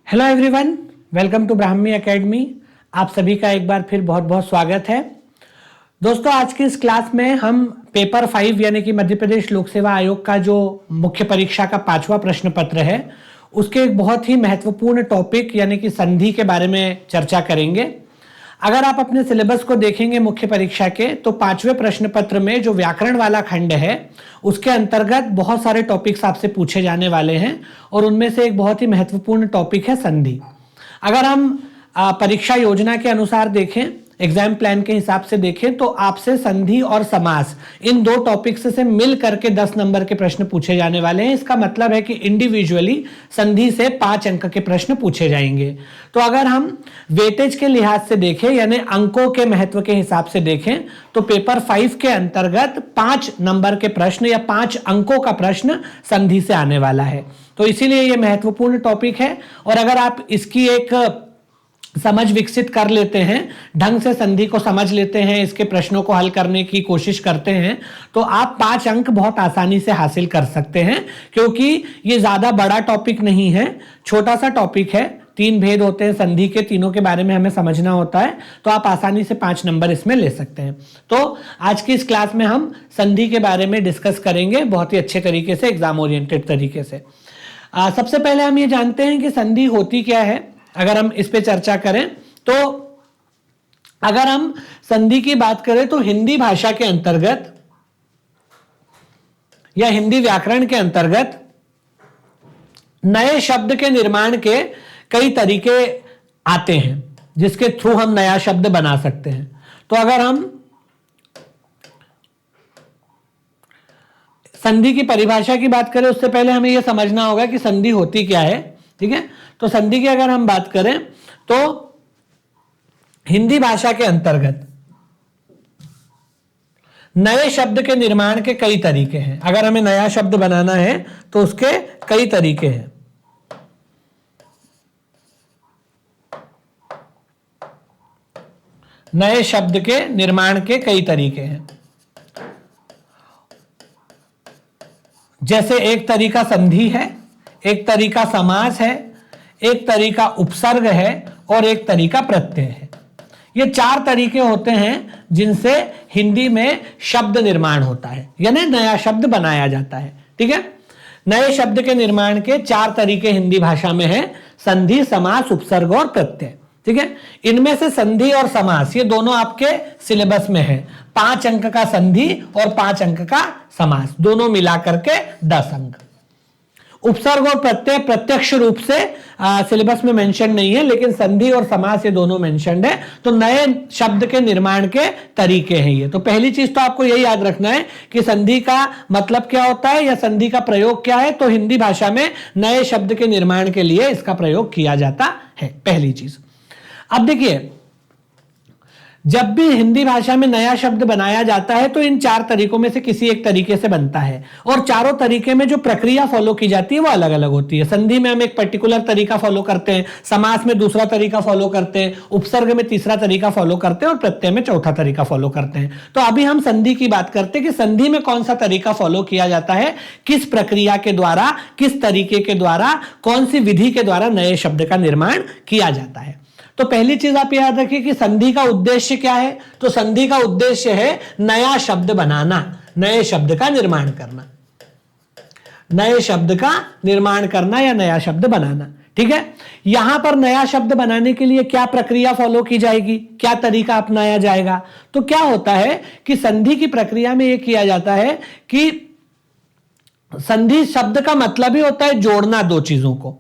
Hello everyone, welcome to Brahmi academy. आप सभी का एक बार फिर बहुत बहुत स्वागत है। दोस्तों, आज की इस क्लास में हम पेपर 5 यानी कि मध्य प्रदेश लोक सेवा आयोग का जो मुख्य परीक्षा का 5वां प्रश्न पत्र है उसके एक बहुत ही महत्वपूर्ण टॉपिक यानी कि संधि के बारे में चर्चा करेंगे। अगर आप अपने सिलेबस को देखेंगे मुख्य परीक्षा के, तो 5वें प्रश्न पत्र में जो व्याकरण वाला खंड है उसके अंतर्गत बहुत सारे टॉपिक्स आपसे पूछे जाने वाले हैं और उनमें से एक बहुत ही महत्वपूर्ण टॉपिक है संधि। अगर हम परीक्षा योजना के अनुसार देखें, एग्जाम प्लान के हिसाब से देखें, तो आपसे संधि और समास इन दो टॉपिक्स से मिल करके 10 नंबर के प्रश्न पूछे जाने वाले हैं। इसका मतलब है कि इंडिविजुअली संधि से 5 अंक के प्रश्न पूछे जाएंगे। तो अगर हम वेटेज के लिहाज से देखें यानी अंकों के महत्व के हिसाब से देखें तो पेपर 5 के अंतर्गत 5 नंबर के प्रश्न या 5 अंकों का प्रश्न संधि से आने वाला है। तो इसीलिए यह महत्वपूर्ण टॉपिक है और अगर आप इसकी एक समझ विकसित कर लेते हैं, ढंग से संधि को समझ लेते हैं, इसके प्रश्नों को हल करने की कोशिश करते हैं, तो आप 5 अंक बहुत आसानी से हासिल कर सकते हैं। क्योंकि ये ज्यादा बड़ा टॉपिक नहीं है, छोटा सा टॉपिक है। 3 भेद होते हैं संधि के, तीनों के बारे में हमें समझना होता है, तो आप आसानी से 5 नंबर इसमें ले सकते हैं। तो आज की इस क्लास में हम संधि के बारे में डिस्कस करेंगे बहुत ही अच्छे तरीके से, एग्जाम ओरिएंटेड तरीके से। सबसे पहले हम ये जानते हैं कि संधि होती क्या है। अगर हम इस पे चर्चा करें तो अगर हम संधि की बात करें तो हिंदी भाषा के अंतर्गत या हिंदी व्याकरण के अंतर्गत नए शब्द के निर्माण के कई तरीके आते हैं जिसके थ्रू हम नया शब्द बना सकते हैं। तो अगर हम संधि की परिभाषा की बात करें उससे पहले हमें यह समझना होगा कि संधि होती क्या है। ठीक है, तो संधि की अगर हम बात करें तो हिंदी भाषा के अंतर्गत नए शब्द के निर्माण के कई तरीके हैं। अगर हमें नया शब्द बनाना है तो उसके कई तरीके हैं। नए शब्द के निर्माण के कई तरीके हैं। जैसे एक तरीका संधि है, एक तरीका समास है, एक तरीका उपसर्ग है और एक तरीका प्रत्यय है। ये 4 तरीके होते हैं जिनसे हिंदी में शब्द निर्माण होता है यानी नया शब्द बनाया जाता है। ठीक है, नए शब्द के निर्माण के 4 तरीके हिंदी भाषा में है, संधि, समास, उपसर्ग और प्रत्यय। ठीक है, इनमें से संधि और समास ये दोनों आपके सिलेबस में है। 5 अंक का संधि और 5 अंक का समास, दोनों मिलाकर के 10 अंक। उपसर्ग और प्रत्यय प्रत्यक्ष रूप से सिलेबस में मेंशन नहीं है, लेकिन संधि और समास ये दोनों मेंशन्ड है। तो नए शब्द के निर्माण के तरीके हैं ये। तो पहली चीज तो आपको यही याद रखना है कि संधि का मतलब क्या होता है या संधि का प्रयोग क्या है। तो हिंदी भाषा में नए शब्द के निर्माण के लिए इसका प्रयोग किया जाता है, पहली चीज। अब देखिए, जब भी हिंदी भाषा में नया शब्द बनाया जाता है तो इन 4 तरीकों में से किसी एक तरीके से बनता है और चारों तरीके में जो प्रक्रिया फॉलो की जाती है वो अलग अलग होती है। संधि में हम एक पर्टिकुलर तरीका फॉलो करते हैं, समास में दूसरा तरीका फॉलो करते हैं, उपसर्ग में तीसरा तरीका फॉलो करते हैं और प्रत्यय में चौथा तरीका फॉलो करते हैं। तो अभी हम संधि की बात करते हैं कि संधि में कौन सा तरीका फॉलो किया जाता है, किस प्रक्रिया के द्वारा, किस तरीके के द्वारा, कौन सी विधि के द्वारा नए शब्द का निर्माण किया जाता है। तो पहली चीज आप याद रखिए कि संधि का उद्देश्य क्या है। तो संधि का उद्देश्य है नया शब्द बनाना, नए शब्द का निर्माण करना, नए शब्द का निर्माण करना या नया शब्द बनाना। ठीक है, यहां पर नया शब्द बनाने के लिए क्या प्रक्रिया फॉलो की जाएगी, क्या तरीका अपनाया जाएगा। तो क्या होता है कि संधि की प्रक्रिया में यह किया जाता है कि संधि शब्द का मतलब ही होता है जोड़ना दो चीजों को।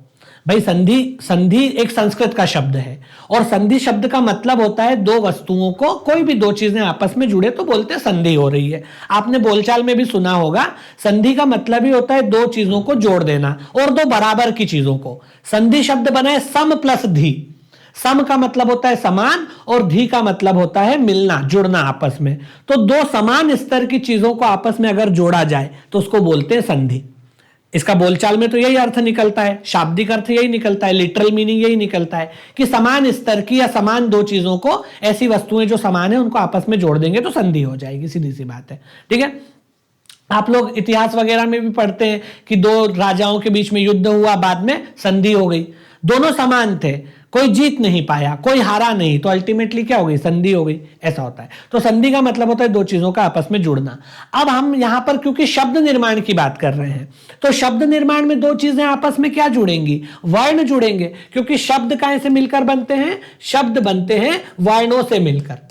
भाई संधि एक संस्कृत का शब्द है और संधि शब्द का मतलब होता है दो वस्तुओं को, कोई भी दो चीजें आपस में जुड़े तो बोलते हैं संधि हो रही है। आपने बोलचाल में भी सुना होगा, संधि का मतलब ही होता है दो चीजों को जोड़ देना और दो बराबर की चीजों को। संधि शब्द बना है सम प्लस धी। सम का मतलब होता है समान और धी का मतलब होता है मिलना, जुड़ना आपस में। तो दो समान स्तर की चीजों को आपस में अगर जोड़ा जाए तो उसको बोलते हैं संधि। इसका बोलचाल में तो यही अर्थ निकलता है, शाब्दिक अर्थ यही निकलता है, लिटरल मीनिंग यही निकलता है कि समान स्तर की या समान दो चीजों को, ऐसी वस्तुएं जो समान है उनको आपस में जोड़ देंगे तो संधि हो जाएगी, सीधी सी बात है। ठीक है, आप लोग इतिहास वगैरह में भी पढ़ते हैं कि दो राजाओं के बीच में युद्ध हुआ, बाद में संधि हो गई। दोनों समान थे, कोई जीत नहीं पाया, कोई हारा नहीं, तो अल्टीमेटली क्या हो गई, संधि हो गई, ऐसा होता है। तो संधि का मतलब होता है दो चीजों का आपस में जुड़ना। अब हम यहां पर क्योंकि शब्द निर्माण की बात कर रहे हैं, तो शब्द निर्माण में दो चीजें आपस में क्या जुड़ेंगी, वर्ण जुड़ेंगे, क्योंकि शब्द काहे से मिलकर बनते हैं, शब्द बनते हैं वर्णों से मिलकर।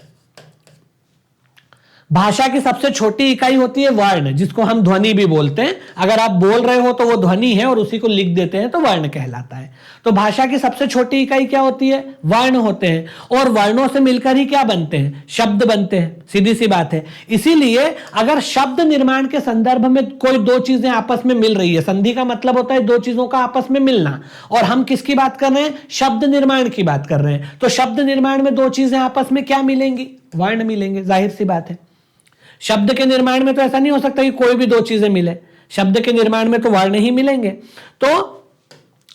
भाषा की सबसे छोटी इकाई होती है वर्ण, जिसको हम ध्वनि भी बोलते हैं। अगर आप बोल रहे हो तो वो ध्वनि है और उसी को लिख देते हैं तो वर्ण कहलाता है। तो भाषा की सबसे छोटी इकाई क्या होती है, वर्ण होते हैं, और वर्णों से मिलकर ही क्या बनते हैं, शब्द बनते हैं। सीधी सी बात है। इसीलिए अगर शब्द निर्माण के संदर्भ में कोई दो चीजें आपस में मिल रही है, संधि का मतलब होता है दो चीजों का आपस में मिलना, और हम किसकी बात कर रहे हैं, शब्द निर्माण की बात कर रहे हैं। तो शब्द निर्माण में दो चीजें आपस में क्या मिलेंगी, वर्ण मिलेंगे, जाहिर सी बात है। शब्द के निर्माण में तो ऐसा नहीं हो सकता कि कोई भी दो चीजें मिले, शब्द के निर्माण में तो वर्ण ही मिलेंगे। तो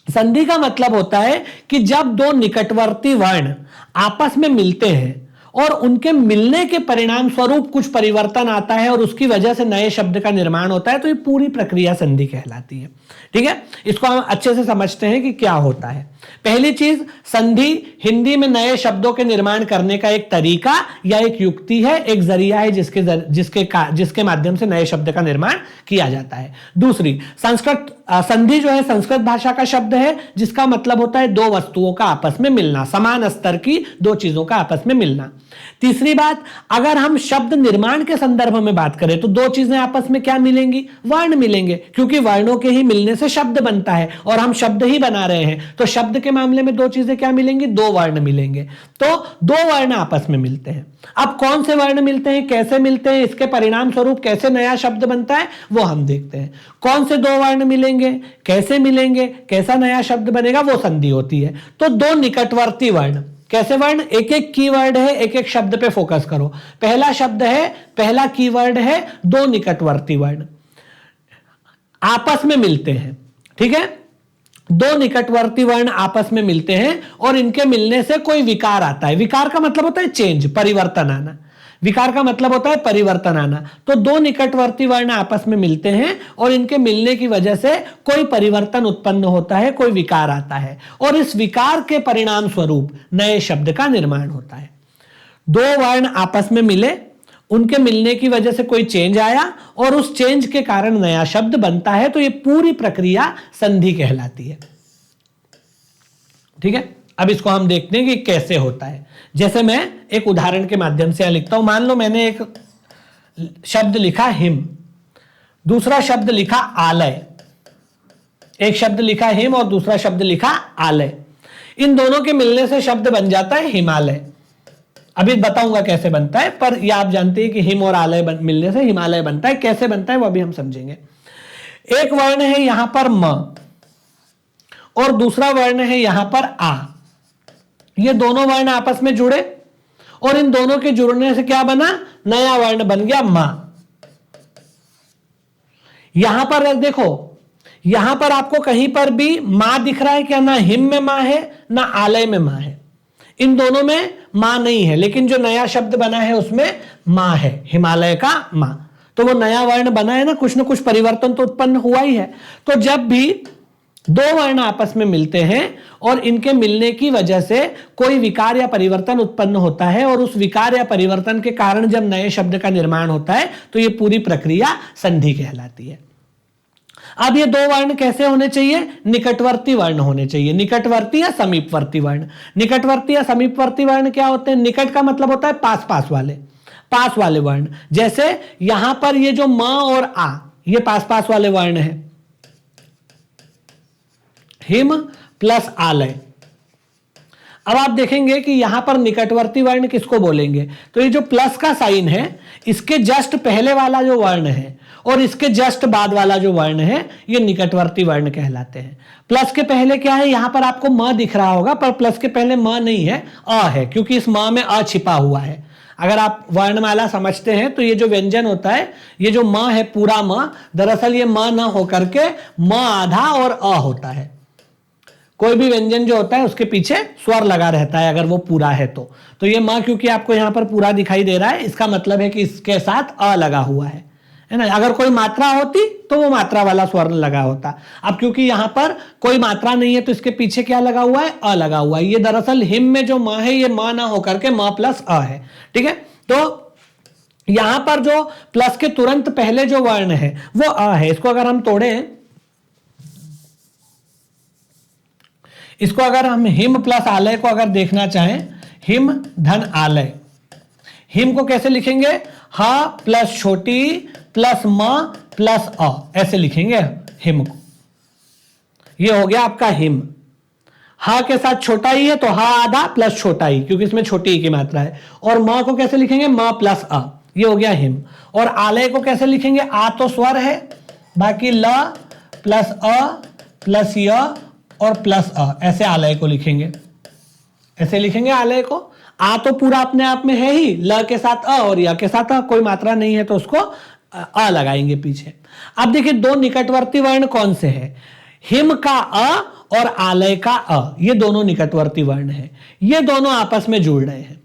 संधि का मतलब होता है कि जब दो निकटवर्ती वर्ण आपस में मिलते हैं और उनके मिलने के परिणाम स्वरूप कुछ परिवर्तन आता है और उसकी वजह से नए शब्द का निर्माण होता है, तो ये पूरी प्रक्रिया संधि कहलाती है। ठीक है, इसको हम अच्छे से समझते हैं कि क्या होता है। पहली चीज, संधि हिंदी में नए शब्दों के निर्माण करने का एक तरीका या एक युक्ति है, एक जरिया है जिसके माध्यम से नए शब्द का निर्माण किया जाता है। दूसरी, संधि जो है संस्कृत भाषा का शब्द है, जिसका मतलब होता है दो वस्तुओं का आपस में मिलना, समान स्तर की दो चीजों का आपस में मिलना। तीसरी बात, अगर हम शब्द निर्माण के संदर्भ में बात करें तो दो चीजें आपस में क्या मिलेंगी, वर्ण मिलेंगे, क्योंकि वर्णों के ही मिलने से शब्द बनता है और हम शब्द ही बना रहे हैं। तो शब्द के मामले में दो चीजें क्या मिलेंगी, दो वर्ण मिलेंगे। तो दो वर्ण आपस में मिलते हैं। अब कौन से वर्ण मिलते हैं, कैसे मिलते हैं, इसके परिणाम स्वरूप कैसे नया शब्द बनता है, वो हम देखते हैं। कौन से दो वर्ण मिलेंगे, कैसे मिलेंगे, कैसा नया शब्द बनेगा, वो संधि होती है। तो दो निकटवर्ती वर्ण, कैसे वर्ण, एक एक कीवर्ड है, एक एक शब्द पे फोकस करो। पहला शब्द है, पहला कीवर्ड है, दो निकटवर्ती वर्ण आपस में मिलते हैं। ठीक है, दो निकटवर्ती वर्ण आपस में मिलते हैं और इनके मिलने से कोई विकार आता है। विकार का मतलब होता है चेंज, परिवर्तन आना। विकार का मतलब होता है परिवर्तन आना। तो दो निकटवर्ती वर्ण आपस में मिलते हैं और इनके मिलने की वजह से कोई परिवर्तन उत्पन्न होता है, कोई विकार आता है, और इस विकार के परिणाम स्वरूप नए शब्द का निर्माण होता है। दो वर्ण आपस में मिले, उनके मिलने की वजह से कोई चेंज आया और उस चेंज के कारण नया शब्द बनता है। तो यह पूरी प्रक्रिया संधि कहलाती है। ठीक है, अब इसको हम देखते हैं कि कैसे होता है। जैसे मैं एक उदाहरण के माध्यम से लिखता हूं। मान लो मैंने एक शब्द लिखा हिम, दूसरा शब्द लिखा आलय। एक शब्द लिखा हिम और दूसरा शब्द लिखा आलय। इन दोनों के मिलने से शब्द बन जाता है हिमालय। अभी बताऊंगा कैसे बनता है, पर यह आप जानते हैं कि हिम और आलय मिलने से हिमालय बनता है। कैसे बनता है वो अभी हम समझेंगे। एक वर्ण है यहां पर म और दूसरा वर्ण है यहां पर आ। ये दोनों वर्ण आपस में जुड़े और इन दोनों के जुड़ने से क्या बना, नया वर्ण बन गया मा। यहां पर देखो, यहां पर आपको कहीं पर भी मां दिख रहा है क्या, ना हिम में मां है ना आलय में मां है। इन दोनों में मां नहीं है, लेकिन जो नया शब्द बना है उसमें मां है, हिमालय का मां। तो वो नया वर्ण बना है ना, कुछ परिवर्तन तो उत्पन्न हुआ ही है। तो जब भी दो वर्ण आपस में मिलते हैं और इनके मिलने की वजह से कोई विकार या परिवर्तन उत्पन्न होता है और उस विकार या परिवर्तन के कारण जब नए शब्द का निर्माण होता है, तो यह पूरी प्रक्रिया संधि कहलाती है। अब ये दो वर्ण कैसे होने चाहिए, निकटवर्ती वर्ण होने चाहिए। निकटवर्ती या समीपवर्ती वर्ण। निकटवर्ती या समीपवर्ती वर्ण क्या होते हैं, निकट का मतलब होता है पास पास वाले वर्ण। जैसे यहां पर ये जो म और आ, ये पास पास वाले वर्ण है, हिम प्लस आलय। अब आप देखेंगे कि यहां पर निकटवर्ती वर्ण किसको बोलेंगे, तो ये जो प्लस का साइन है, इसके जस्ट पहले वाला जो वर्ण है और इसके जस्ट बाद वाला जो वर्ण है, ये निकटवर्ती वर्ण कहलाते हैं। प्लस के पहले क्या है, यहां पर आपको म दिख रहा होगा, पर प्लस के पहले म नहीं है, अ है, क्योंकि इस म में अ छिपा हुआ है। अगर आप वर्णमाला समझते हैं तो ये जो व्यंजन होता है, ये जो म है पूरा म, दरअसल ये म न होकर के म आधा और अ होता है। कोई भी व्यंजन जो होता है उसके पीछे स्वर लगा रहता है अगर वो पूरा है तो ये म क्योंकि आपको यहां पर पूरा दिखाई दे रहा है, इसका मतलब है कि इसके साथ अ लगा हुआ है। है ना। अगर कोई मात्रा होती तो वो मात्रा वाला स्वर्ण लगा होता। अब क्योंकि यहां पर कोई मात्रा नहीं है तो इसके पीछे क्या लगा हुआ है, अ लगा हुआ है। ये दरअसल हिम में जो म है ये म ना होकर के म प्लस अ है, ठीक है। तो यहां पर जो प्लस के तुरंत पहले जो वर्ण है वो अ है। इसको अगर हम तोड़ें, इसको अगर हम हिम प्लस आलय को अगर देखना चाहें, हिम धन आलय, हिम को कैसे लिखेंगे, ह प्लस छोटी प्लस म प्लस अ, ऐसे लिखेंगे हिम को। ये हो गया आपका हिम। ह के साथ छोटा ही है तो ह आधा प्लस छोटा ही, क्योंकि इसमें छोटी ही की मात्रा है। और म को कैसे लिखेंगे, म प्लस अ, ये हो गया हिम। और आलय को कैसे लिखेंगे, आ तो स्वर है, बाकी ल प्लस अ प्लस य और प्लस अ, ऐसे आलय को लिखेंगे। ऐसे लिखेंगे आलय को। आ तो पूरा अपने आप में है ही, ल के साथ अ और य के साथ अ, कोई मात्रा नहीं है तो उसको अ लगाएंगे पीछे। अब देखिए दो निकटवर्ती वर्ण कौन से हैं, हिम का अ और आलय का अ, ये दोनों निकटवर्ती वर्ण हैं। ये दोनों आपस में जुड़ रहे हैं।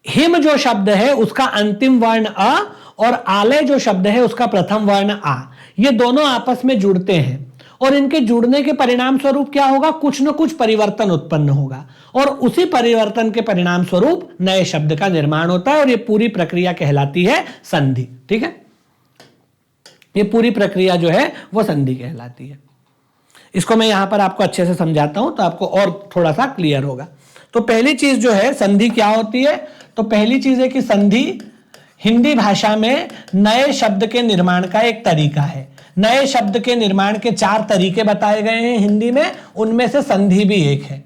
हिम जो शब्द है उसका अंतिम वर्ण अ और आलय जो शब्द है उसका प्रथम वर्ण आ, ये दोनों आपस में जुड़ते हैं और इनके जुड़ने के परिणाम स्वरूप क्या होगा, कुछ न कुछ परिवर्तन उत्पन्न होगा और उसी परिवर्तन के परिणाम स्वरूप नए शब्द का निर्माण होता है और ये पूरी प्रक्रिया कहलाती है संधि। ठीक है, ये पूरी प्रक्रिया जो है वो संधि कहलाती है। इसको मैं यहां पर आपको अच्छे से समझाता हूं तो आपको और थोड़ा सा क्लियर होगा। तो पहली चीज जो है संधि क्या होती है, तो पहली चीज है कि संधि हिंदी भाषा में नए शब्द के निर्माण का एक तरीका है। नए शब्द के निर्माण के 4 तरीके बताए गए हैं हिंदी में, उनमें से संधि भी एक है।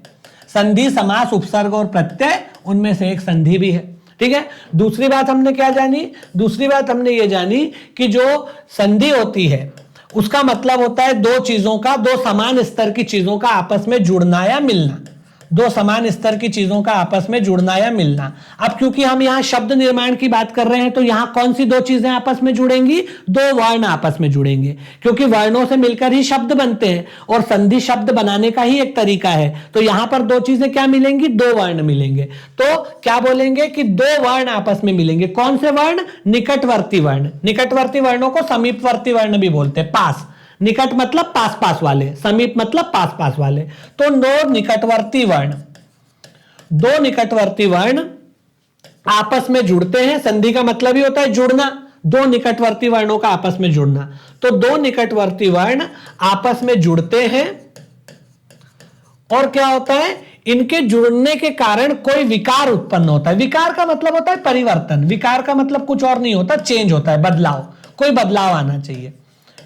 संधि, समास, उपसर्ग और प्रत्यय, उनमें से एक संधि भी है। ठीक है, दूसरी बात हमने क्या जानी, दूसरी बात हमने ये जानी कि जो संधि होती है उसका मतलब होता है दो चीजों का, दो समान स्तर की चीजों का आपस में जुड़ना या मिलना। दो समान स्तर की चीजों का आपस में जुड़ना या मिलना। अब क्योंकि हम यहां शब्द निर्माण की बात कर रहे हैं तो यहां कौन सी दो चीजें आपस में जुड़ेंगी, दो वर्ण आपस में जुड़ेंगे, क्योंकि वर्णों से मिलकर ही शब्द बनते हैं और संधि शब्द बनाने का ही एक तरीका है। तो यहां पर दो चीजें क्या मिलेंगी, दो वर्ण मिलेंगे। तो क्या बोलेंगे कि दो वर्ण आपस में मिलेंगे। कौन से वर्ण, निकटवर्ती वर्ण। निकटवर्ती वर्णों को समीपवर्ती वर्ण भी बोलते हैं। पास, निकट मतलब पास पास वाले, समीप मतलब पास पास वाले। तो दो निकटवर्ती वर्ण, दो निकटवर्ती वर्ण आपस में जुड़ते हैं। संधि का मतलब ही होता है जुड़ना, दो निकटवर्ती वर्णों का आपस में जुड़ना। तो दो निकटवर्ती वर्ण आपस में जुड़ते हैं और क्या होता है, इनके जुड़ने के कारण कोई विकार उत्पन्न होता है। विकार का मतलब होता है परिवर्तन, विकार का मतलब कुछ और नहीं होता, चेंज होता है, बदलाव, कोई बदलाव आना चाहिए।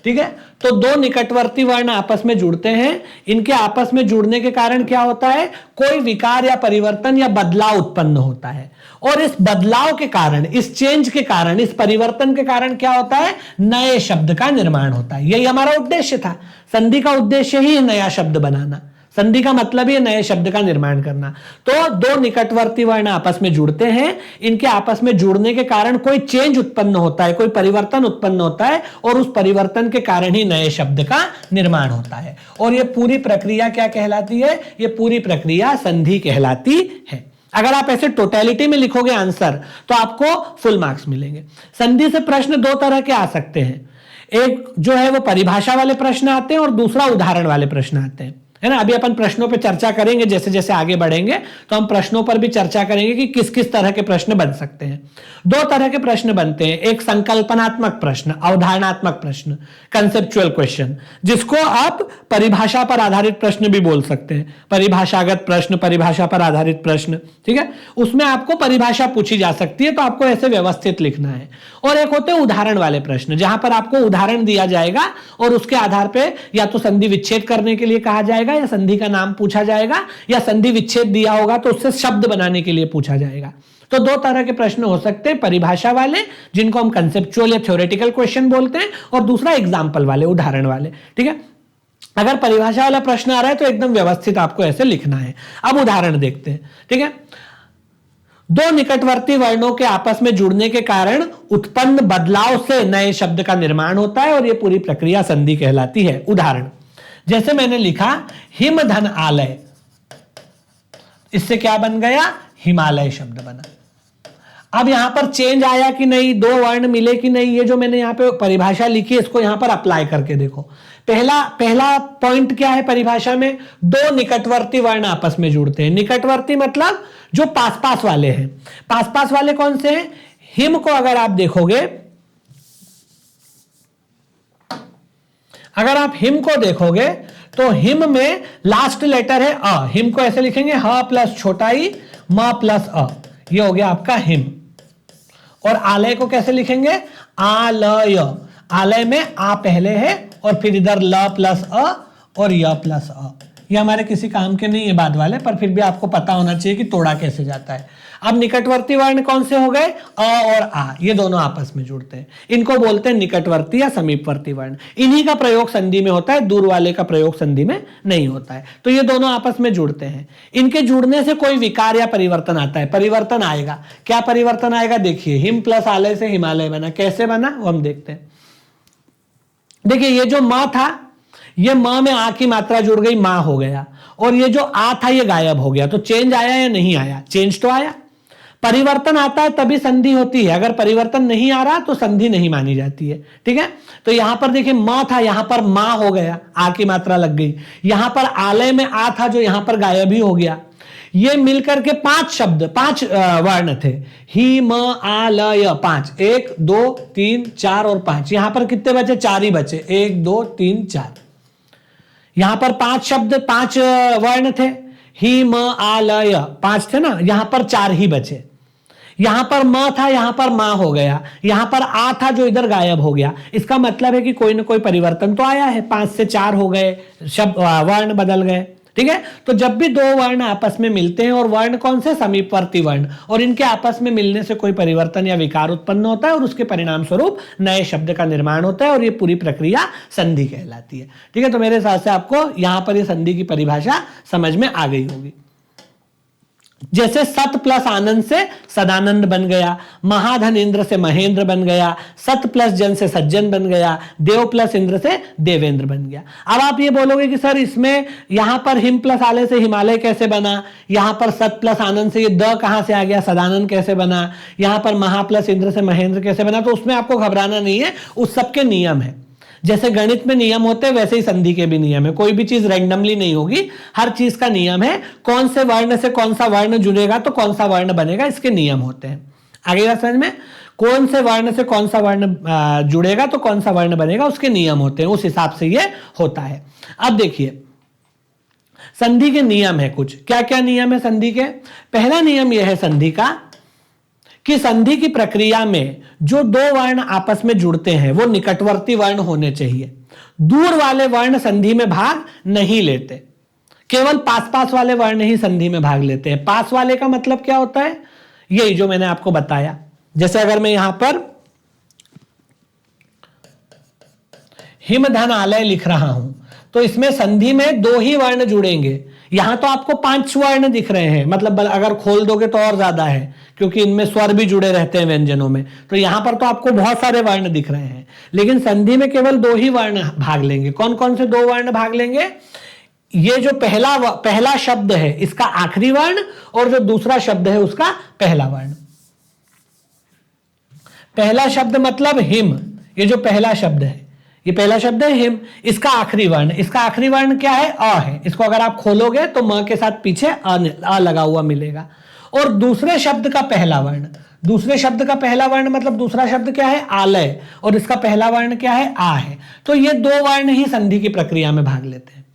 ठीक है, तो दो निकटवर्ती वर्ण आपस में जुड़ते हैं, इनके आपस में जुड़ने के कारण क्या होता है, कोई विकार या परिवर्तन या बदलाव उत्पन्न होता है और इस बदलाव के कारण, इस चेंज के कारण, इस परिवर्तन के कारण क्या होता है, नए शब्द का निर्माण होता है। यही हमारा उद्देश्य था। संधि का उद्देश्य ही नया शब्द बनाना, संधि का मतलब ही नए शब्द का निर्माण करना। तो दो निकटवर्ती वर्ण आपस में जुड़ते हैं, इनके आपस में जुड़ने के कारण कोई चेंज उत्पन्न होता है, कोई परिवर्तन उत्पन्न होता है और उस परिवर्तन के कारण ही नए शब्द का निर्माण होता है। और यह पूरी प्रक्रिया क्या कहलाती है, यह पूरी प्रक्रिया संधि कहलाती है। अगर आप ऐसे टोटलिटी में लिखोगे आंसर तो आपको फुल मार्क्स मिलेंगे। संधि से प्रश्न दो तरह के आ सकते हैं, एक जो है वो परिभाषा वाले प्रश्न आते हैं और दूसरा उदाहरण वाले प्रश्न आते हैं, है ना। अभी अपन प्रश्नों पे चर्चा करेंगे, जैसे जैसे आगे बढ़ेंगे तो हम प्रश्नों पर भी चर्चा करेंगे कि किस किस तरह के प्रश्न बन सकते हैं। दो तरह के प्रश्न बनते हैं, एक संकल्पनात्मक प्रश्न, अवधारणात्मक प्रश्न, कंसेप्चुअल क्वेश्चन, जिसको आप परिभाषा पर आधारित प्रश्न भी बोल सकते हैं। परिभाषागत प्रश्न, परिभाषा पर आधारित प्रश्न, ठीक है, उसमें आपको परिभाषा पूछी जा सकती है तो आपको ऐसे व्यवस्थित लिखना है। और एक होते हैं उदाहरण वाले प्रश्न, जहां पर आपको उदाहरण दिया जाएगा और उसके आधार पर या तो संधि विच्छेद करने के लिए कहा जाएगा या संधि का नाम पूछा जाएगा या संधि विच्छेद दिया होगा तो उससे शब्द बनाने के लिए पूछा जाएगा। तो दो तरह के प्रश्न हो सकते हैं, परिभाषा वाले जिनको हम कंसेप्चुअल या थ्योरेटिकल क्वेश्चन बोलते हैं और दूसरा एग्जाम्पल वाले, उदाहरण वाले। ठीक है, अगर परिभाषा वाला प्रश्न आ रहा है तो एकदम व्यवस्थित आपको ऐसे लिखना है। अब उदाहरण देखते हैं। ठीक है, दो निकटवर्ती वर्णों के आपस में जुड़ने के कारण उत्पन्न बदलाव से नए शब्द का निर्माण होता है और यह पूरी प्रक्रिया संधि कहलाती है। उदाहरण जैसे मैंने लिखा हिम धन आलय, इससे क्या बन गया, हिमालय शब्द बना। अब यहां पर चेंज आया कि नहीं, दो वर्ण मिले कि नहीं, ये जो मैंने यहां पे परिभाषा लिखी है इसको यहां पर अप्लाई करके देखो। पहला पॉइंट क्या है परिभाषा में, दो निकटवर्ती वर्ण आपस में जुड़ते हैं। निकटवर्ती मतलब जो पास पास वाले हैं। पास पास वाले कौन से हैं? हिम को अगर आप देखोगे, अगर आप हिम को देखोगे तो हिम में लास्ट लेटर है अ। हिम को ऐसे लिखेंगे ह प्लस छोटा ई म प्लस अ, ये हो गया आपका हिम। और आलय को कैसे लिखेंगे? आलय। आलय में आ पहले है और फिर इधर ल प्लस अ और य प्लस अ। ये हमारे किसी काम के नहीं है बाद वाले, पर फिर भी आपको पता होना चाहिए कि तोड़ा कैसे जाता है। अब निकटवर्ती वर्ण कौन से हो गए? अ और आ, ये दोनों आपस में जुड़ते हैं, इनको बोलते हैं निकटवर्ती या समीपवर्ती वर्ण। इन्हीं का प्रयोग संधि में होता है, दूर वाले का प्रयोग संधि में नहीं होता है। तो ये दोनों आपस में जुड़ते हैं। इनके जुड़ने से कोई विकार या परिवर्तन आता है, परिवर्तन आएगा। क्या परिवर्तन आएगा? देखिए, हिम प्लस आलय से हिमालय बना। कैसे बना वो हम देखते हैं। देखिए, ये जो म था, ये म में आ की मात्रा जुड़ गई, मां हो गया, और ये जो आ था ये गायब हो गया। तो चेंज आया या नहीं आया? चेंज तो आया। परिवर्तन आता है तभी संधि होती है, अगर परिवर्तन नहीं आ रहा तो संधि नहीं मानी जाती है। ठीक है, तो यहां पर देखिए म था, यहां पर मां हो गया, आ की मात्रा लग गई। यहां पर आलय में आ था जो यहां पर गायब ही हो गया। ये मिलकर के 5 शब्द, 5 वर्ण थे, ही म आ ल य, 5, 1 2 3 4 और 5। यहां पर कितने बचे? 4 ही बचे, 1 2 3 4। यहां पर 5 शब्द, 5 वर्ण थे, ही म आ ल य 5 थे ना, यहां पर 4 ही बचे। यहां पर म था, यहां पर मां हो गया, यहां पर आ था जो इधर गायब हो गया। इसका मतलब है कि कोई ना कोई परिवर्तन तो आया है, 5 से 4 हो गए, शब्द वर्ण बदल गए। ठीक है, तो जब भी दो वर्ण आपस में मिलते हैं, और वर्ण कौन से? समीपवर्ती वर्ण, और इनके आपस में मिलने से कोई परिवर्तन या विकार उत्पन्न होता है और उसके परिणाम स्वरूप नए शब्द का निर्माण होता है, और ये पूरी प्रक्रिया संधि कहलाती है। ठीक है, तो मेरे हिसाब से आपको यहां पर ये संधि की परिभाषा समझ में आ गई होगी। जैसे सत प्लस आनंद से सदानंद बन गया, महाधन इंद्र से महेंद्र बन गया, सत प्लस जन से सज्जन बन गया, देव प्लस इंद्र से देवेंद्र बन गया। अब आप ये बोलोगे कि सर इसमें यहां पर हिम प्लस आलय से हिमालय कैसे बना, यहां पर सत प्लस आनंद से ये द कहां से आ गया, सदानंद कैसे बना, यहां पर महा प्लस इंद्र से महेंद्र कैसे बना? तो उसमें आपको घबराना नहीं है, उस सबके नियम है। जैसे गणित में नियम होते हैं वैसे ही संधि के भी नियम है, कोई भी चीज रैंडमली नहीं होगी, हर चीज का नियम है। कौन से वर्ण से कौन सा वर्ण जुड़ेगा तो कौन सा वर्ण बनेगा, इसके नियम होते हैं। आगे बात समझ में, कौन से वर्ण से कौन सा वर्ण जुड़ेगा तो कौन सा वर्ण बनेगा, उसके नियम होते हैं, उस हिसाब से ये होता है। अब देखिए, संधि के नियम है कुछ, क्या क्या नियम है संधि के? पहला नियम यह है संधि का कि संधि की प्रक्रिया में जो दो वर्ण आपस में जुड़ते हैं वो निकटवर्ती वर्ण होने चाहिए। दूर वाले वर्ण संधि में भाग नहीं लेते, केवल पास पास वाले वर्ण ही संधि में भाग लेते हैं। पास वाले का मतलब क्या होता है? यही जो मैंने आपको बताया। जैसे अगर मैं यहां पर हिमधन आलय लिख रहा हूं तो इसमें संधि में 2 ही वर्ण जुड़ेंगे। यहां तो आपको 5 वर्ण दिख रहे हैं, मतलब अगर खोल दोगे तो और ज्यादा है, क्योंकि इनमें स्वर भी जुड़े रहते हैं व्यंजनों में। तो यहां पर तो आपको बहुत सारे वर्ण दिख रहे हैं, लेकिन संधि में केवल 2 ही वर्ण भाग लेंगे। कौन कौन से 2 वर्ण भाग लेंगे? ये जो पहला शब्द है इसका आखिरी वर्ण, और जो दूसरा शब्द है उसका पहला वर्ण। पहला शब्द मतलब हिम, ये जो पहला शब्द है, ये पहला शब्द है हिम, इसका आखिरी वर्ण, इसका आखिरी वर्ण क्या है? अ है। इसको अगर आप खोलोगे तो म के साथ पीछे अ लगा हुआ मिलेगा। और दूसरे शब्द का पहला वर्ण, दूसरे शब्द का पहला वर्ण मतलब दूसरा शब्द क्या है? आलय, और इसका पहला वर्ण क्या है? आ है। तो ये 2 वर्ण ही संधि की प्रक्रिया में भाग लेते हैं।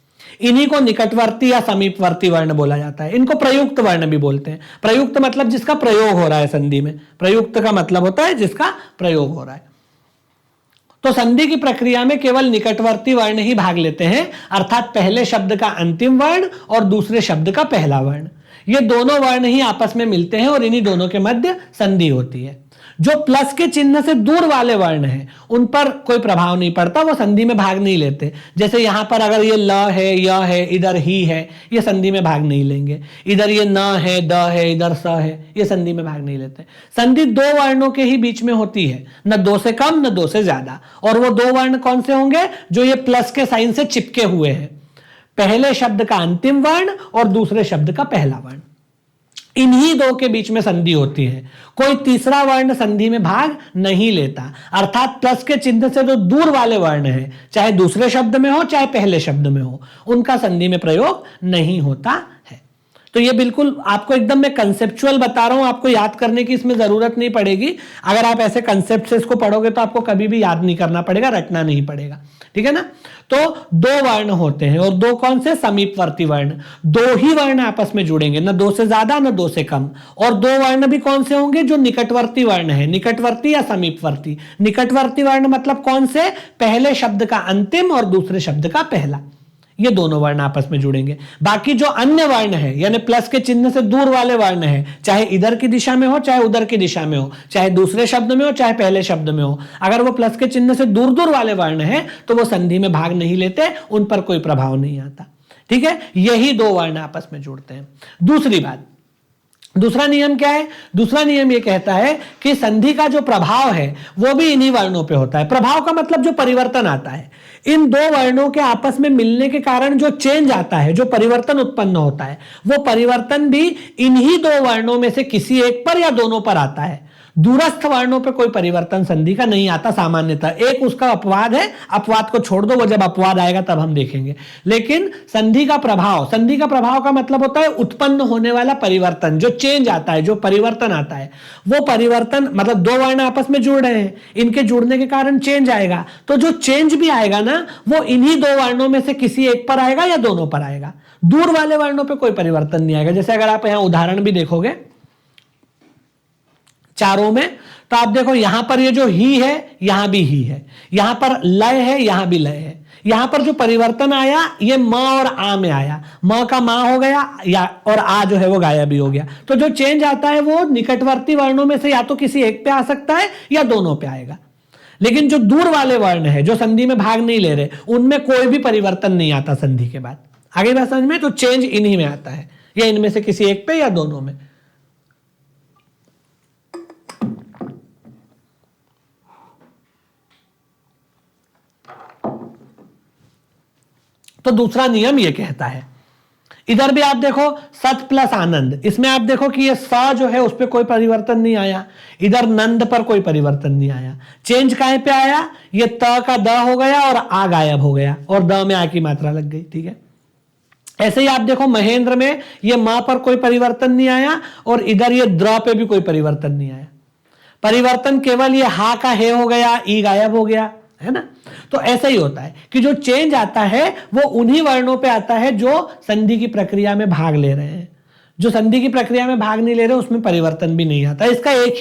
इन्हीं को निकटवर्ती या समीपवर्ती वर्ण बोला जाता है। इनको प्रयुक्त वर्ण भी बोलते हैं। प्रयुक्त मतलब जिसका प्रयोग हो रहा है संधि में, प्रयुक्त का मतलब होता है जिसका प्रयोग हो रहा है। तो संधि की प्रक्रिया में केवल निकटवर्ती वर्ण ही भाग लेते हैं, अर्थात पहले शब्द का अंतिम वर्ण और दूसरे शब्द का पहला वर्ण, ये दोनों वर्ण ही आपस में मिलते हैं और इन्हीं दोनों के मध्य संधि होती है। जो प्लस के चिन्ह से दूर वाले वर्ण हैं उन पर कोई प्रभाव नहीं पड़ता, वो संधि में भाग नहीं लेते। जैसे यहां पर अगर ये ल है, य है, इधर ही है, ये संधि में भाग नहीं लेंगे। इधर ये न है, द है, इधर स है, ये संधि में भाग नहीं लेते। संधि 2 वर्णों के ही बीच में होती है, न 2 से कम न 2 से ज्यादा। और वो 2 वर्ण कौन से होंगे? जो ये प्लस के साइन से चिपके हुए हैं, पहले शब्द का अंतिम वर्ण और दूसरे शब्द का पहला वर्ण। इन्हीं दो के बीच में संधि होती है, कोई तीसरा वर्ण संधि में भाग नहीं लेता। अर्थात प्लस के चिन्ह से जो दूर वाले वर्ण हैं, चाहे दूसरे शब्द में हो चाहे पहले शब्द में हो, उनका संधि में प्रयोग नहीं होता है। तो ये बिल्कुल आपको एकदम मैं कंसेप्चुअल बता रहा हूं, आपको याद करने की इसमें जरूरत नहीं पड़ेगी। अगर आप ऐसे कंसेप्ट से इसको पढ़ोगे तो आपको कभी भी याद नहीं करना पड़ेगा, रटना नहीं पड़ेगा, ठीक है ना। तो दो वर्ण होते हैं, और दो कौन से? समीपवर्ती वर्ण। दो ही वर्ण आपस में जुड़ेंगे, ना दो से ज्यादा ना दो से कम। और दो वर्ण भी कौन से होंगे? जो निकटवर्ती वर्ण है, निकटवर्ती या समीपवर्ती। निकटवर्ती वर्ण मतलब कौन से? पहले शब्द का अंतिम और दूसरे शब्द का पहला, ये दोनों वर्ण आपस में जुड़ेंगे। बाकी जो अन्य वर्ण है, यानी प्लस के चिन्ह से दूर वाले वर्ण है, चाहे इधर की दिशा में हो चाहे उधर की दिशा में हो, चाहे दूसरे शब्द में हो चाहे पहले शब्द में हो, अगर वो प्लस के चिन्ह से दूर दूर वाले वर्ण है तो वो संधि में भाग नहीं लेते, उन पर कोई प्रभाव नहीं आता, ठीक है। यही दो वर्ण आपस में जुड़ते हैं। दूसरी बात, दूसरा नियम क्या है? दूसरा नियम यह कहता है कि संधि का जो प्रभाव है वो भी इन्हीं वर्णों पे होता है। प्रभाव का मतलब जो परिवर्तन आता है, इन दो वर्णों के आपस में मिलने के कारण जो चेंज आता है, जो परिवर्तन उत्पन्न होता है, वो परिवर्तन भी इन्हीं दो वर्णों में से किसी एक पर या दोनों पर आता है। दूरस्थ वर्णों पे कोई परिवर्तन संधि का नहीं आता सामान्यतः। एक उसका अपवाद है, अपवाद को छोड़ दो, वो जब अपवाद आएगा तब हम देखेंगे। लेकिन संधि का प्रभाव, संधि का प्रभाव का मतलब होता है उत्पन्न होने वाला परिवर्तन, जो चेंज आता है, जो परिवर्तन आता है। वो परिवर्तन मतलब दो वर्ण आपस में जुड़ रहे हैं, इनके जुड़ने के कारण चेंज आएगा। तो जो चेंज भी आएगा ना, वो इन्हीं दो वर्णों में से किसी एक पर आएगा या दोनों पर आएगा। दूर वाले वर्णों पर कोई परिवर्तन नहीं आएगा। जैसे अगर आप यहां उदाहरण भी देखोगे चारों में, तो आप देखो यहां पर ये जो ही है, यहां भी ही है, यहां पर लय है, यहां भी लय है। यहां पर जो परिवर्तन आया ये म और आ में आया, म का मा हो गया या और आ जो है वो गायब भी हो गया। तो जो चेंज आता है वो निकटवर्ती वर्णों में से या तो किसी एक पे आ सकता है या दोनों पे आएगा। लेकिन जो दूर वाले वर्ण है, जो संधि में भाग नहीं ले रहे, उनमें कोई भी परिवर्तन नहीं आता संधि के बाद। आगे बात समझ में? तो चेंज इन्हीं में आता है, या इनमें से किसी एक पे या दोनों में। तो दूसरा नियम यह कहता है, इधर भी आप देखो सत प्लस आनंद, इसमें आप देखो कि ये स जो है उस पर कोई परिवर्तन नहीं आया, इधर नंद पर कोई परिवर्तन नहीं आया। चेंज काहे पे आया? ये त का द हो गया और आ गायब हो गया और द में आ की मात्रा लग गई, ठीक है। ऐसे ही आप देखो महेंद्र में ये म पर कोई परिवर्तन नहीं आया और इधर ये द्र पे भी कोई परिवर्तन नहीं आया। परिवर्तन केवल ये हा का हे हो गया, ई गायब हो गया, है ना। तो ऐसा ही होता है कि जो चेंज आता है वो उन्हीं वर्णों पे आता है जो संधि की प्रक्रिया में भाग ले रहे हैं। जो संधि की प्रक्रिया में भाग नहीं ले रहे उसमें परिवर्तन भी नहीं आता। इसका एक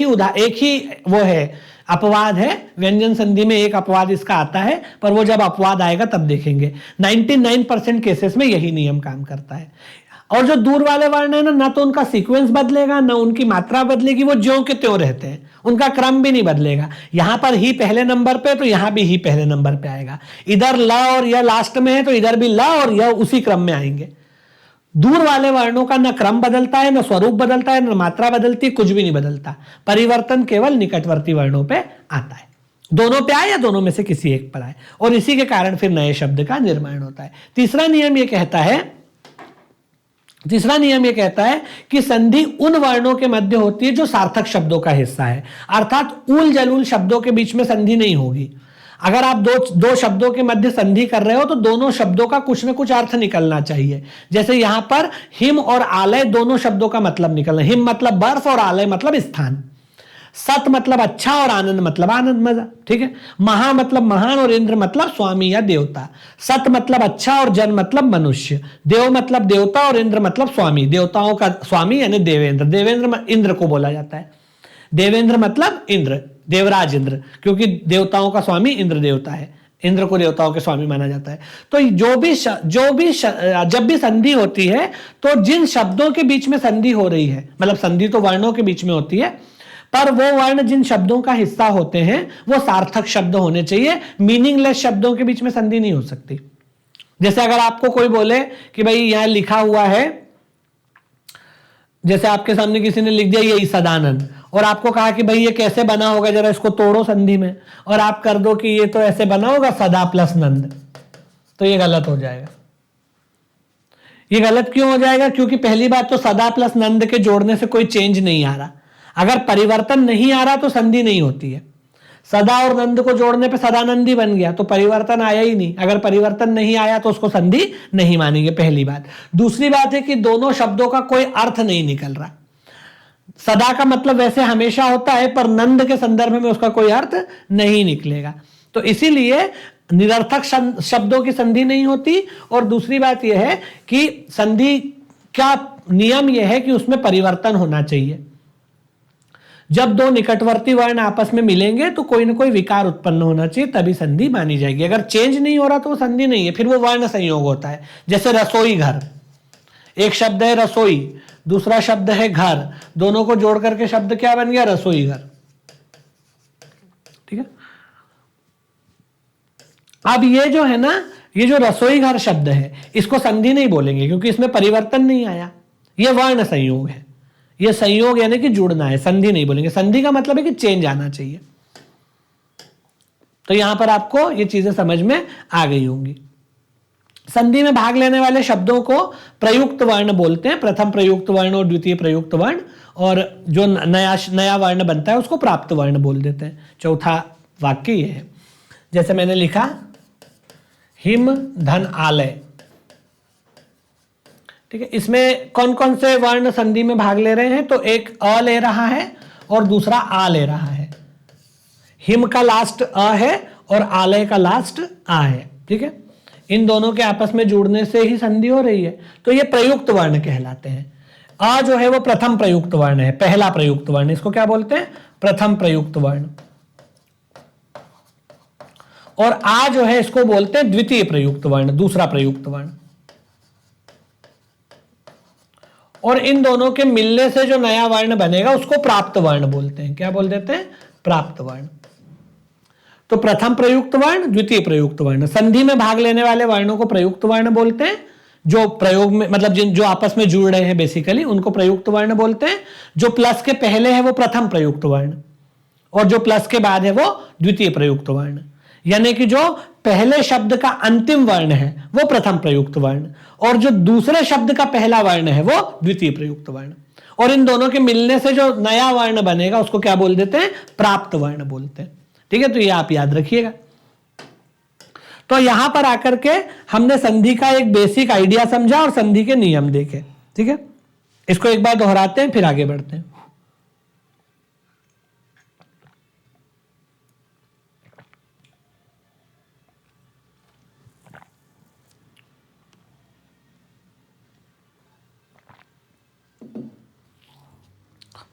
ही वो है अपवाद है, व्यंजन संधि में एक अपवाद इसका आता है, पर वो जब अपवाद आएगा तब देखेंगे। 99% केसेस में यही नियम काम करता है। और जो दूर वाले वर्ण है ना तो उनका सीक्वेंस बदलेगा, ना उनकी मात्रा बदलेगी, वो ज्यों के त्यों रहते हैं, उनका क्रम भी नहीं बदलेगा। यहां पर ही पहले नंबर पे तो यहां भी ही पहले नंबर पे आएगा। इधर ल और यह लास्ट में है तो इधर भी ल और यह उसी क्रम में आएंगे। दूर वाले वर्णों का न क्रम बदलता है, न स्वरूप बदलता है, न मात्रा बदलती है, कुछ भी नहीं बदलता। परिवर्तन केवल निकटवर्ती वर्णों पे आता है, दोनों पे आए या दोनों में से किसी एक पर आए, और इसी के कारण फिर नए शब्द का निर्माण होता है। तीसरा नियम यह कहता है कि संधि उन वर्णों के मध्य होती है जो सार्थक शब्दों का हिस्सा है। अर्थात उल जलूल शब्दों के बीच में संधि नहीं होगी। अगर आप दो शब्दों के मध्य संधि कर रहे हो तो दोनों शब्दों का कुछ न कुछ अर्थ निकलना चाहिए। जैसे यहां पर हिम और आलय दोनों शब्दों का मतलब निकलना, हिम मतलब बर्फ और आलय मतलब स्थान। सत मतलब अच्छा और आनंद मतलब आनंद, मजा, ठीक है। महा मतलब महान और इंद्र मतलब स्वामी या देवता। सत मतलब अच्छा और जन मतलब मनुष्य। देव मतलब देवता और इंद्र मतलब स्वामी, देवताओं का स्वामी यानी देवेंद्र। देवेंद्र इंद्र को बोला जाता है। देवेंद्र मतलब इंद्र, देवराज इंद्र, क्योंकि देवताओं का स्वामी इंद्र देवता है, इंद्र को देवताओं के स्वामी माना जाता है। तो जब भी संधि होती है तो जिन शब्दों के बीच में संधि हो रही है, मतलब संधि तो वर्णों के बीच में होती है, पर वो वर्ण जिन शब्दों का हिस्सा होते हैं वो सार्थक शब्द होने चाहिए। मीनिंगलेस शब्दों के बीच में संधि नहीं हो सकती। जैसे अगर आपको कोई बोले कि भाई यहां लिखा हुआ है, जैसे आपके सामने किसी ने लिख दिया ये सदानंद, और आपको कहा कि भाई ये कैसे बना होगा, जरा इसको तोड़ो संधि में, और आप कर दो कि ये तो ऐसे बना होगा सदा प्लस नंद, तो ये गलत हो जाएगा। ये गलत क्यों हो जाएगा? क्योंकि पहली बात तो सदा प्लस नंद के जोड़ने से कोई चेंज नहीं आ रहा। अगर परिवर्तन नहीं आ रहा तो संधि नहीं होती है। सदा और नंद को जोड़ने पे सदानंदी बन गया तो परिवर्तन आया ही नहीं। अगर परिवर्तन नहीं आया तो उसको संधि नहीं मानेंगे, पहली बात। दूसरी बात है कि दोनों शब्दों का कोई अर्थ नहीं निकल रहा। सदा का मतलब वैसे हमेशा होता है, पर नंद के संदर्भ में उसका कोई अर्थ नहीं निकलेगा, तो इसीलिए निरर्थक शब्दों की संधि नहीं होती। और दूसरी बात यह है कि संधि का नियम यह है कि उसमें परिवर्तन होना चाहिए। जब दो निकटवर्ती वर्ण आपस में मिलेंगे तो कोई ना कोई विकार उत्पन्न होना चाहिए, तभी संधि मानी जाएगी। अगर चेंज नहीं हो रहा तो वो संधि नहीं है, फिर वो वर्ण संयोग होता है। जैसे रसोई घर, एक शब्द है रसोई, दूसरा शब्द है घर, दोनों को जोड़ करके शब्द क्या बन गया? रसोई घर। ठीक है। अब ये जो है ना, ये जो रसोई घर शब्द है, इसको संधि नहीं बोलेंगे क्योंकि इसमें परिवर्तन नहीं आया, ये वर्ण संयोग है। ये संयोग यानी कि जुड़ना है, संधि नहीं बोलेंगे। संधि का मतलब है कि चेंज आना चाहिए। तो यहां पर आपको ये चीजें समझ में आ गई होंगी। संधि में भाग लेने वाले शब्दों को प्रयुक्त वर्ण बोलते हैं, प्रथम प्रयुक्त वर्ण और द्वितीय प्रयुक्त वर्ण, और जो नया वर्ण बनता है उसको प्राप्त वर्ण बोल देते हैं। चौथा वाक्य ये है, जैसे मैंने लिखा हिम धन आलय। ठीक है, इसमें कौन कौन से वर्ण संधि में भाग ले रहे हैं? तो एक अ ले रहा है और दूसरा आ ले रहा है। हिम का लास्ट अ है और आलय का लास्ट आ है। ठीक है, इन दोनों के आपस में जुड़ने से ही संधि हो रही है, तो ये प्रयुक्त वर्ण कहलाते हैं। अ जो है वो प्रथम प्रयुक्त वर्ण है, पहला प्रयुक्त वर्ण, इसको क्या बोलते हैं? प्रथम प्रयुक्त वर्ण। और आ जो है इसको बोलते हैं द्वितीय प्रयुक्त वर्ण, दूसरा प्रयुक्त वर्ण। और इन दोनों के मिलने से जो नया वर्ण बनेगा उसको प्राप्त वर्ण बोलते हैं। क्या बोल देते हैं? प्राप्त वर्ण। तो प्रथम प्रयुक्त वर्ण, द्वितीय प्रयुक्त वर्ण, संधि में भाग लेने वाले वर्णों को प्रयुक्त वर्ण बोलते हैं। जो प्रयोग में मतलब जो आपस में जुड़ रहे हैं बेसिकली उनको प्रयुक्त वर्ण बोलते हैं। जो प्लस के पहले है वो प्रथम प्रयुक्त वर्ण, और जो प्लस के बाद है वो द्वितीय प्रयुक्त वर्ण। यानी कि जो पहले शब्द का अंतिम वर्ण है वो प्रथम प्रयुक्त वर्ण, और जो दूसरे शब्द का पहला वर्ण है वो द्वितीय प्रयुक्त वर्ण। और इन दोनों के मिलने से जो नया वर्ण बनेगा उसको क्या बोल देते हैं? प्राप्त वर्ण बोलते हैं। ठीक है, तो ये आप याद रखिएगा। तो यहां पर आकर के हमने संधि का एक बेसिक आइडिया समझा और संधि के नियम देखे। ठीक है, इसको एक बार दोहराते हैं फिर आगे बढ़ते हैं।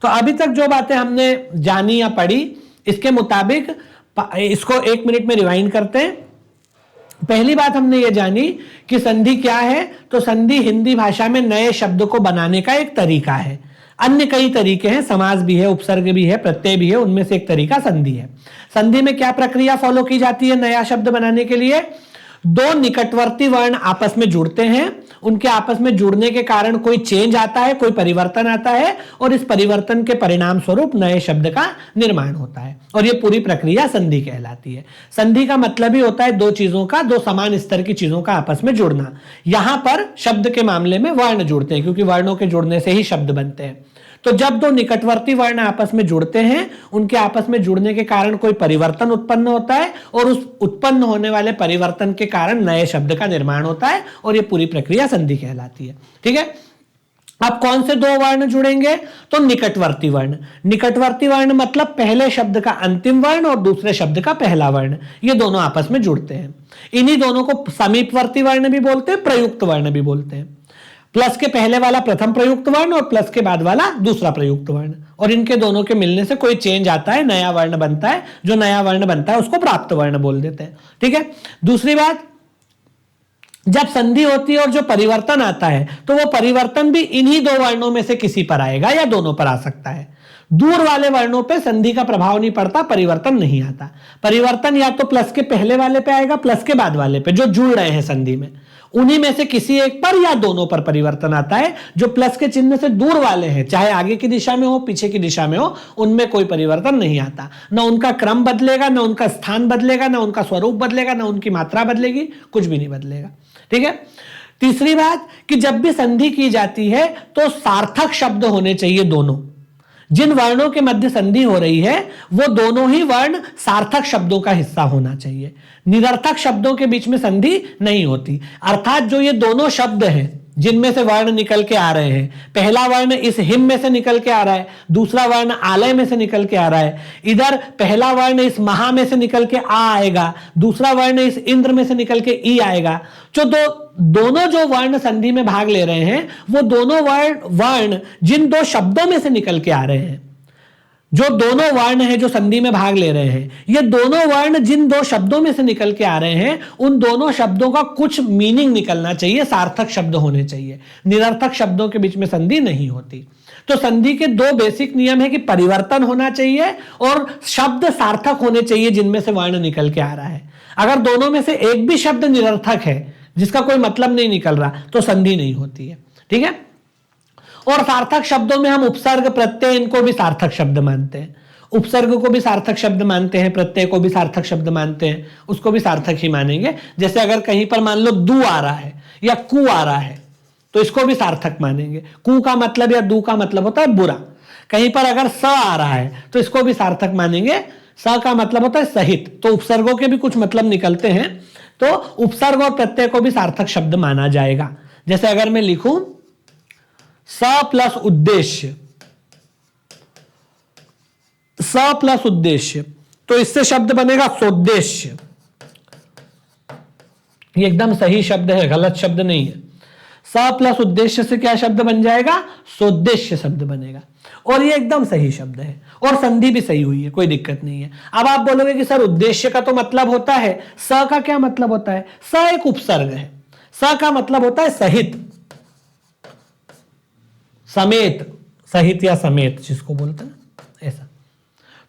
तो अभी तक जो बातें हमने जानी या पढ़ी, इसके मुताबिक इसको 1 मिनट में रिवाइंड करते हैं। पहली बात हमने ये जानी कि संधि क्या है। तो संधि हिंदी भाषा में नए शब्द को बनाने का एक तरीका है। अन्य कई तरीके हैं, समास भी है, उपसर्ग भी है, प्रत्यय भी है, उनमें से एक तरीका संधि है। संधि में क्या प्रक्रिया फॉलो की जाती है नया शब्द बनाने के लिए? दो निकटवर्ती वर्ण आपस में जुड़ते हैं, उनके आपस में जुड़ने के कारण कोई चेंज आता है, कोई परिवर्तन आता है, और इस परिवर्तन के परिणाम स्वरूप नए शब्द का निर्माण होता है, और यह पूरी प्रक्रिया संधि कहलाती है। संधि का मतलब ही होता है दो चीजों का, दो समान स्तर की चीजों का आपस में जुड़ना। यहां पर शब्द के मामले में वर्ण जुड़ते हैं, क्योंकि वर्णों के जुड़ने से ही शब्द बनते हैं। तो जब दो निकटवर्ती वर्ण आपस में जुड़ते हैं, उनके आपस में जुड़ने के कारण कोई परिवर्तन उत्पन्न होता है, और उस उत्पन्न होने वाले परिवर्तन के कारण नए शब्द का निर्माण होता है, और यह पूरी प्रक्रिया संधि कहलाती है। ठीक है, अब कौन से दो वर्ण जुड़ेंगे? तो निकटवर्ती वर्ण। निकटवर्ती वर्ण मतलब पहले शब्द का अंतिम वर्ण और दूसरे शब्द का पहला वर्ण, ये दोनों आपस में जुड़ते हैं। इन्हीं दोनों को समीपवर्ती वर्ण भी बोलते हैं, प्रयुक्त वर्ण भी बोलते हैं। प्लस के पहले वाला प्रथम प्रयुक्त वर्ण और प्लस के बाद वाला दूसरा प्रयुक्त वर्ण, और इनके दोनों के मिलने से कोई चेंज आता है, नया वर्ण बनता है। जो नया वर्ण बनता है उसको प्राप्त वर्ण बोल देते हैं। ठीक है, दूसरी बात, जब संधि होती है और जो परिवर्तन आता है, तो वो परिवर्तन भी इन्हीं दो वर्णों में से किसी पर आएगा या दोनों पर आ सकता है। दूर वाले वर्णों पे संधि का प्रभाव नहीं पड़ता, परिवर्तन नहीं आता। परिवर्तन या तो प्लस के पहले वाले पे आएगा, प्लस के बाद वाले पे, जो जुड़ रहे हैं संधि में, उन्हीं में से किसी एक पर या दोनों पर परिवर्तन आता है। जो प्लस के चिन्ह से दूर वाले हैं, चाहे आगे की दिशा में हो पीछे की दिशा में हो, उनमें कोई परिवर्तन नहीं आता। ना उनका क्रम बदलेगा, ना उनका स्थान बदलेगा, ना उनका स्वरूप बदलेगा, ना उनकी मात्रा बदलेगी, कुछ भी नहीं बदलेगा। ठीक है, तीसरी बात कि जब भी संधि की जाती है तो सार्थक शब्द होने चाहिए दोनों। जिन वर्णों के मध्य संधि हो रही है वो दोनों ही वर्ण सार्थक शब्दों का हिस्सा होना चाहिए। निरर्थक शब्दों के बीच में संधि नहीं होती। अर्थात जो ये दोनों शब्द हैं जिनमें से वर्ण निकल के आ रहे हैं, पहला वर्ण इस हिम में से निकल के आ रहा है, दूसरा वर्ण आलय में से निकल के आ रहा है, इधर पहला वर्ण इस महा में से निकल के आ आएगा, दूसरा वर्ण इस इंद्र में से निकल के ई आएगा। दोनों जो वर्ण संधि में भाग ले रहे हैं वो दोनों वर्ण जिन दो शब्दों में से निकल के आ रहे हैं, जो दोनों वर्ण हैं जो संधि में भाग ले रहे हैं, ये दोनों वर्ण जिन दो शब्दों में से निकल के आ रहे हैं उन दोनों शब्दों का कुछ मीनिंग निकलना चाहिए, सार्थक शब्द होने चाहिए। निरर्थक शब्दों के बीच में संधि नहीं होती। तो संधि के दो बेसिक नियम है कि परिवर्तन होना चाहिए और शब्द सार्थक होने चाहिए जिनमें से वर्ण निकल के आ रहा है। अगर दोनों में से एक भी शब्द निरर्थक है जिसका कोई मतलब नहीं निकल रहा तो संधि नहीं होती है। ठीक है। और सार्थक शब्दों में हम उपसर्ग प्रत्यय इनको भी सार्थक शब्द मानते हैं। उपसर्ग को भी सार्थक शब्द मानते हैं, प्रत्यय को भी सार्थक शब्द मानते हैं, उसको भी सार्थक ही मानेंगे। जैसे अगर कहीं पर मान लो दू आ रहा है या कु आ रहा है तो इसको भी सार्थक मानेंगे। कु का मतलब या दू का मतलब होता है बुरा। कहीं पर अगर स आ रहा है तो इसको भी सार्थक मानेंगे। स का मतलब होता है सहित। तो उपसर्गों के भी कुछ मतलब निकलते हैं, तो उपसर्ग और प्रत्यय को भी सार्थक शब्द माना जाएगा। जैसे अगर मैं लिखूं स प्लस उद्देश्य, स प्लस उद्देश्य, तो इससे शब्द बनेगा सोद्देश्य। ये एकदम सही शब्द है, गलत शब्द नहीं है। स प्लस उद्देश्य से क्या शब्द बन जाएगा? सोद्देश्य शब्द बनेगा। और ये एकदम सही शब्द है और संधि भी सही हुई है, कोई दिक्कत नहीं है। अब आप बोलोगे कि सर उद्देश्य का तो मतलब होता है, स का क्या मतलब होता है? स एक उपसर्ग है। स का मतलब होता है सहित, समेत, सहित या समेत जिसको बोलते हैं ऐसा।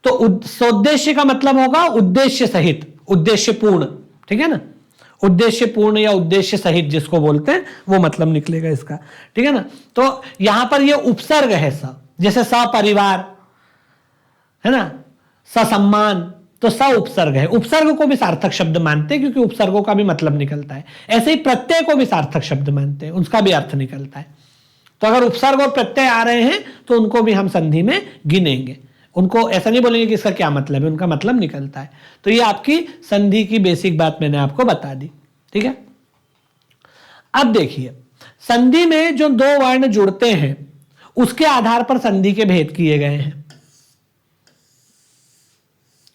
तो सोद्देश्य का मतलब होगा उद्देश्य सहित, उद्देश्य पूर्ण। ठीक है ना, उद्देश्य पूर्ण या उद्देश्य सहित जिसको बोलते हैं वो मतलब निकलेगा इसका। ठीक है ना। तो यहां पर ये उपसर्ग है स, जैसे सपरिवार है ना, ससम्मान, तो स उपसर्ग है। उपसर्ग को भी सार्थक शब्द मानते हैं क्योंकि उपसर्गों का भी मतलब निकलता है। ऐसे ही प्रत्यय को भी सार्थक शब्द मानते हैं, उसका भी अर्थ निकलता है। तो अगर उपसर्ग और प्रत्यय आ रहे हैं तो उनको भी हम संधि में गिनेंगे। उनको ऐसा नहीं बोलेंगे कि इसका क्या मतलब है, उनका मतलब निकलता है। तो ये आपकी संधि की बेसिक बात मैंने आपको बता दी। ठीक है। अब देखिए, संधि में जो दो वर्ण जुड़ते हैं उसके आधार पर संधि के भेद किए गए हैं।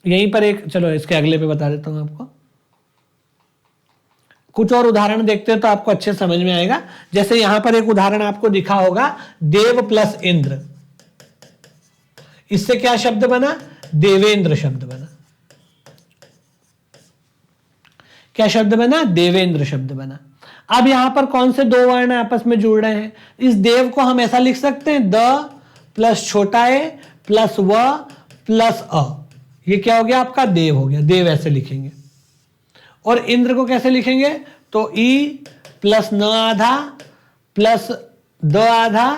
यहीं पर एक, चलो इसके अगले पे बता देता हूं आपको। कुछ और उदाहरण देखते हैं तो आपको अच्छे समझ में आएगा। जैसे यहां पर एक उदाहरण आपको दिखा होगा, देव प्लस इंद्र। इससे क्या शब्द बना? देवेंद्र शब्द बना। क्या शब्द बना? देवेंद्र शब्द बना। अब यहां पर कौन से दो वर्ण आपस में जुड़ रहे हैं? इस देव को हम ऐसा लिख सकते हैं, द प्लस छोटा ए प्लस व प्लस अ। ये क्या हो गया? आपका देव हो गया। देव ऐसे लिखेंगे। और इंद्र को कैसे लिखेंगे? तो ई प्लस न आधा प्लस द आधा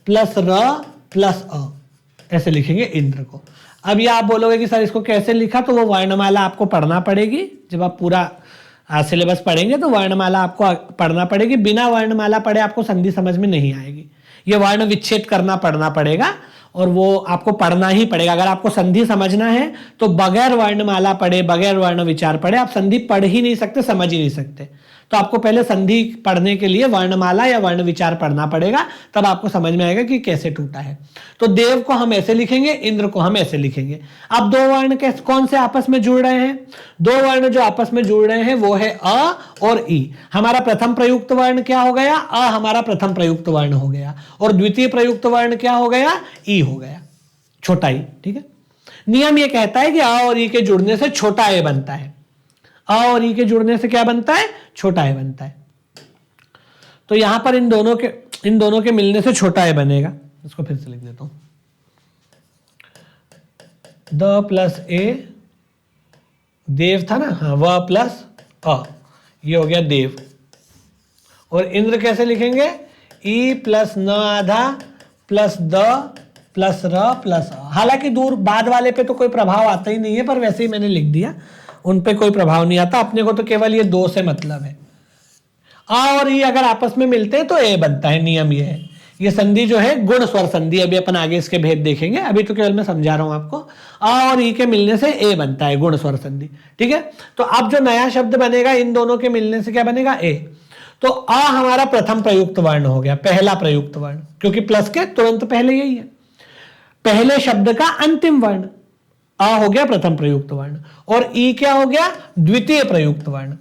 प्लस र प्लस अ, ऐसे लिखेंगे इंद्र को। अब ये आप बोलोगे कि सर इसको कैसे लिखा, तो वो वर्णमाला आपको पढ़ना पड़ेगी। जब आप पूरा सिलेबस पढ़ेंगे तो वर्णमाला आपको पढ़ना पड़ेगी। बिना वर्णमाला पढ़े आपको संधि समझ में नहीं आएगी। ये वर्ण विच्छेद करना पढ़ना पड़ेगा और वो आपको पढ़ना ही पड़ेगा। अगर आपको संधि समझना है तो बगैर वर्णमाला पढ़े, बगैर वर्ण विचार पढ़े आप संधि पढ़ ही नहीं सकते, समझ ही नहीं सकते। तो आपको पहले संधि पढ़ने के लिए वर्णमाला या वर्ण विचार पढ़ना पड़ेगा, तब आपको समझ में आएगा कि कैसे टूटा है। तो देव को हम ऐसे लिखेंगे, इंद्र को हम ऐसे लिखेंगे। अब दो वर्ण कैसे, कौन से आपस में जुड़ रहे हैं? दो वर्ण जो आपस में जुड़ रहे हैं वो है अ और ई। हमारा प्रथम प्रयुक्त वर्ण क्या हो गया? अ हमारा प्रथम प्रयुक्त वर्ण हो गया। और द्वितीय प्रयुक्त वर्ण क्या हो गया? ई हो गया, छोटा ई। ठीक है। नियम ये कहता है कि अ और ई के जुड़ने से छोटा ए बनता है। अ और ई के जुड़ने से क्या बनता है? छोटा ए बनता है। तो यहां पर इन दोनों के मिलने से छोटा ए बनेगा। इसको फिर से लिख देता हूं, द प्लस ए, देव था ना, हाँ, व प्लस अ, ये हो गया देव। और इंद्र कैसे लिखेंगे? ई प्लस न आधा प्लस द प्लस र प्लस अ। हालांकि दूर बाद वाले पे तो कोई प्रभाव आता ही नहीं है, पर वैसे ही मैंने लिख दिया, उन पे कोई प्रभाव नहीं आता। अपने को तो केवल ये दो से मतलब है। आ और ई अगर आपस में मिलते हैं तो ए बनता है। नियम ये है। ये संधि जो है गुण स्वर संधि, अभी अपन आगे इसके भेद देखेंगे, अभी तो केवल मैं समझा रहा हूं आपको। आ और ई के मिलने से ए बनता है, गुण स्वर संधि। ठीक है, तो अब जो नया शब्द बनेगा इन दोनों के मिलने से क्या बनेगा? ए। तो आ हमारा प्रथम प्रयुक्त वर्ण हो गया, पहला प्रयुक्त वर्ण, क्योंकि प्लस के तुरंत पहले यही है। पहले शब्द का अंतिम वर्ण आ हो गया प्रथम प्रयुक्त वर्ण, और ई क्या हो गया? द्वितीय प्रयुक्त वर्ण,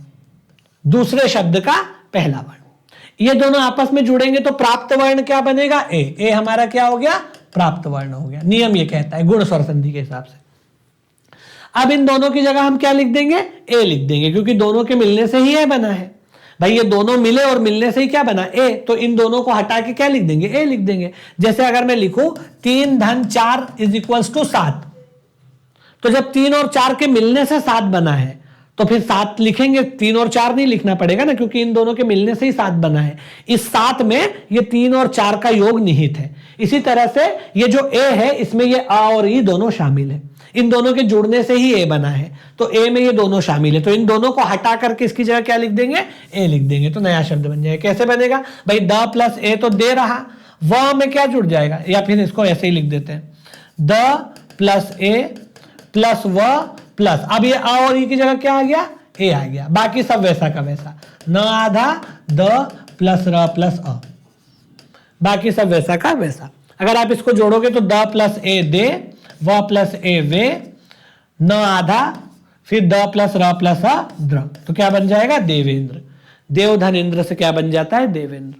दूसरे शब्द का पहला वर्ण। ये दोनों आपस में जुड़ेंगे तो प्राप्त वर्ण क्या बनेगा? ए। ए हमारा क्या हो गया? प्राप्त वर्ण हो गया। नियम ये कहता है गुण स्वर संधि के हिसाब से। अब इन दोनों की जगह हम क्या लिख देंगे? ए लिख देंगे, क्योंकि दोनों के मिलने से ही ए बना है। भाई ये दोनों मिले और मिलने से ही क्या बना? ए। तो इन दोनों को हटा के क्या लिख देंगे? ए लिख देंगे। जैसे अगर मैं लिखूं 3 धन 4 इज इक्वल्स टू 7, तो जब 3 और 4 के मिलने से 7 बना है तो फिर 7 लिखेंगे, 3 और 4 नहीं लिखना पड़ेगा ना, क्योंकि इन दोनों के मिलने से ही 7 बना है। इस 7 में ये 3 और 4 का योग निहित है। इसी तरह से ये जो ए है इसमें ये आ और ई दोनों शामिल है। इन दोनों के जुड़ने से ही ए बना है, तो ए में ये दोनों शामिल है। तो इन दोनों को हटा करके इसकी जगह क्या लिख देंगे? ए लिख देंगे, तो नया शब्द बन जाएगा। कैसे बनेगा भाई? द प्लस ए तो दे रहा, व में क्या जुड़ जाएगा? या फिर इसको ऐसे ही लिख देते हैं, द प्लस ए प्लस व प्लस, अब ये आ और ई की जगह क्या आ गया? ए आ गया। बाकी सब वैसा का वैसा, न आधा, द प्लस र प्लस अ, बाकी सब वैसा का वैसा। अगर आप इसको जोड़ोगे तो द प्लस ए दे, व प्लस ए वे, न आधा, फिर द प्लस र प्लस अ द्र, तो क्या बन जाएगा? देवेंद्र। देव धन इंद्र से क्या बन जाता है? देवेंद्र।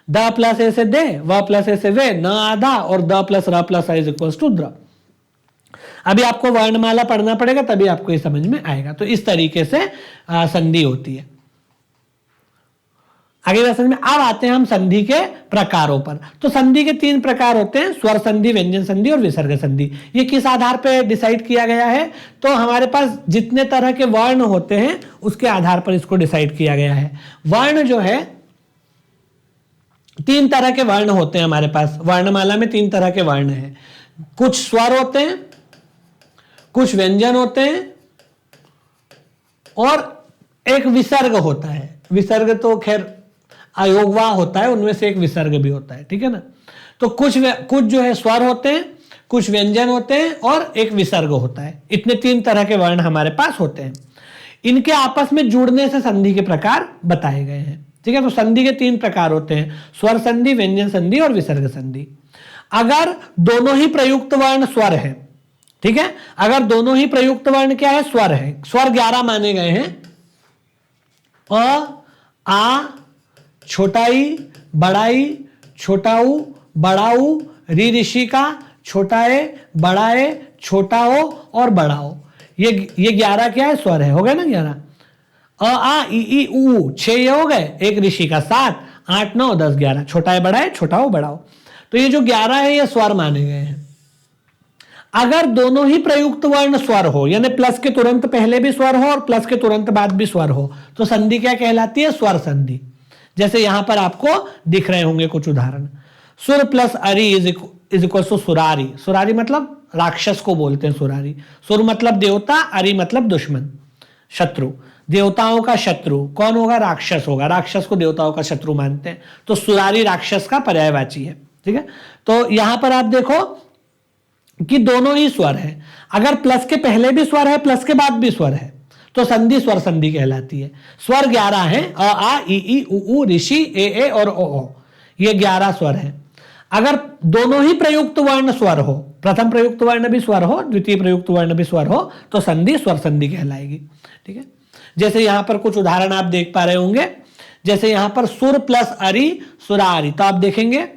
द प्लस ए से दे, व प्लस ए से वे, न आधा, और द प्लस र प्लस इज इक्वल्स टू द्र। अभी आपको वर्णमाला पढ़ना पड़ेगा तभी आपको ये समझ में आएगा। तो इस तरीके से संधि होती है। आगे समझ में। अब आते हैं हम संधि के प्रकारों पर। तो संधि के 3 प्रकार होते हैं, स्वर संधि, व्यंजन संधि और विसर्ग संधि। ये किस आधार पर डिसाइड किया गया है? तो हमारे पास जितने तरह के वर्ण होते हैं उसके आधार पर इसको डिसाइड किया गया है। वर्ण जो है 3 तरह के वर्ण होते हैं हमारे पास। वर्णमाला में 3 तरह के वर्ण हैं। कुछ स्वर होते हैं, कुछ व्यंजन होते हैं, और एक विसर्ग होता है। विसर्ग तो खैर अयोगवा होता है, उनमें से एक विसर्ग भी होता है। ठीक है ना। तो कुछ जो है स्वर होते हैं, कुछ व्यंजन होते हैं, और एक विसर्ग होता है। इतने 3 तरह के वर्ण हमारे पास होते हैं। इनके आपस में जुड़ने से संधि के प्रकार बताए गए हैं। ठीक है, तो संधि के 3 प्रकार होते हैं, स्वर संधि, व्यंजन संधि और विसर्ग संधि। अगर दोनों ही प्रयुक्त वर्ण स्वर है, ठीक है, अगर दोनों ही प्रयुक्त वर्ण क्या है? स्वर है। स्वर 11 माने गए हैं, अ, आ, छोटाई, बड़ाई, छोटाऊ, बड़ाऊ, री ऋषि का, छोटाए, बड़ाए, छोटाओ और बड़ाओ। ये 11 क्या है? स्वर है। हो गए ना 11। अ, आ, ई, उ 6 ये हो गए, एक ऋषि का 7, 8, 9, 10, 11, छोटाए, बड़ाए, छोटाओ, बड़ाओ। तो ये जो 11 है ये स्वर माने गए हैं। अगर दोनों ही प्रयुक्त वर्ण स्वर हो, यानी प्लस के तुरंत पहले भी स्वर हो और प्लस के तुरंत बाद भी स्वर हो, तो संधि क्या कहलाती है? स्वर संधि। जैसे यहां पर आपको दिख रहे होंगे कुछ उदाहरण। सुर प्लस अरि इज इक्वल टू सुरारी। सुरारी मतलब राक्षस को बोलते हैं सुरारी। सुर मतलब देवता, अरि मतलब दुश्मन, शत्रु। देवताओं का शत्रु कौन होगा? राक्षस होगा। राक्षस को देवताओं का शत्रु मानते हैं, तो सुरारी राक्षस का पर्यायवाची है। ठीक है, तो यहां पर आप देखो कि दोनों ही स्वर है। अगर प्लस के पहले भी स्वर है, प्लस के बाद भी स्वर है, तो संधि स्वर संधि कहलाती है। स्वर 11 है, अ, आ, ई, उ, ऋषि, ए और ओ। ये 11 स्वर है। अगर दोनों ही प्रयुक्त वर्ण स्वर हो, प्रथम प्रयुक्त वर्ण भी स्वर हो, द्वितीय प्रयुक्त वर्ण भी स्वर हो, तो संधि स्वर संधि कहलाएगी। ठीक है, जैसे यहां पर कुछ उदाहरण आप देख पा रहे होंगे। जैसे यहां पर सुर प्लस अरि, सुरारी, तो आप देखेंगे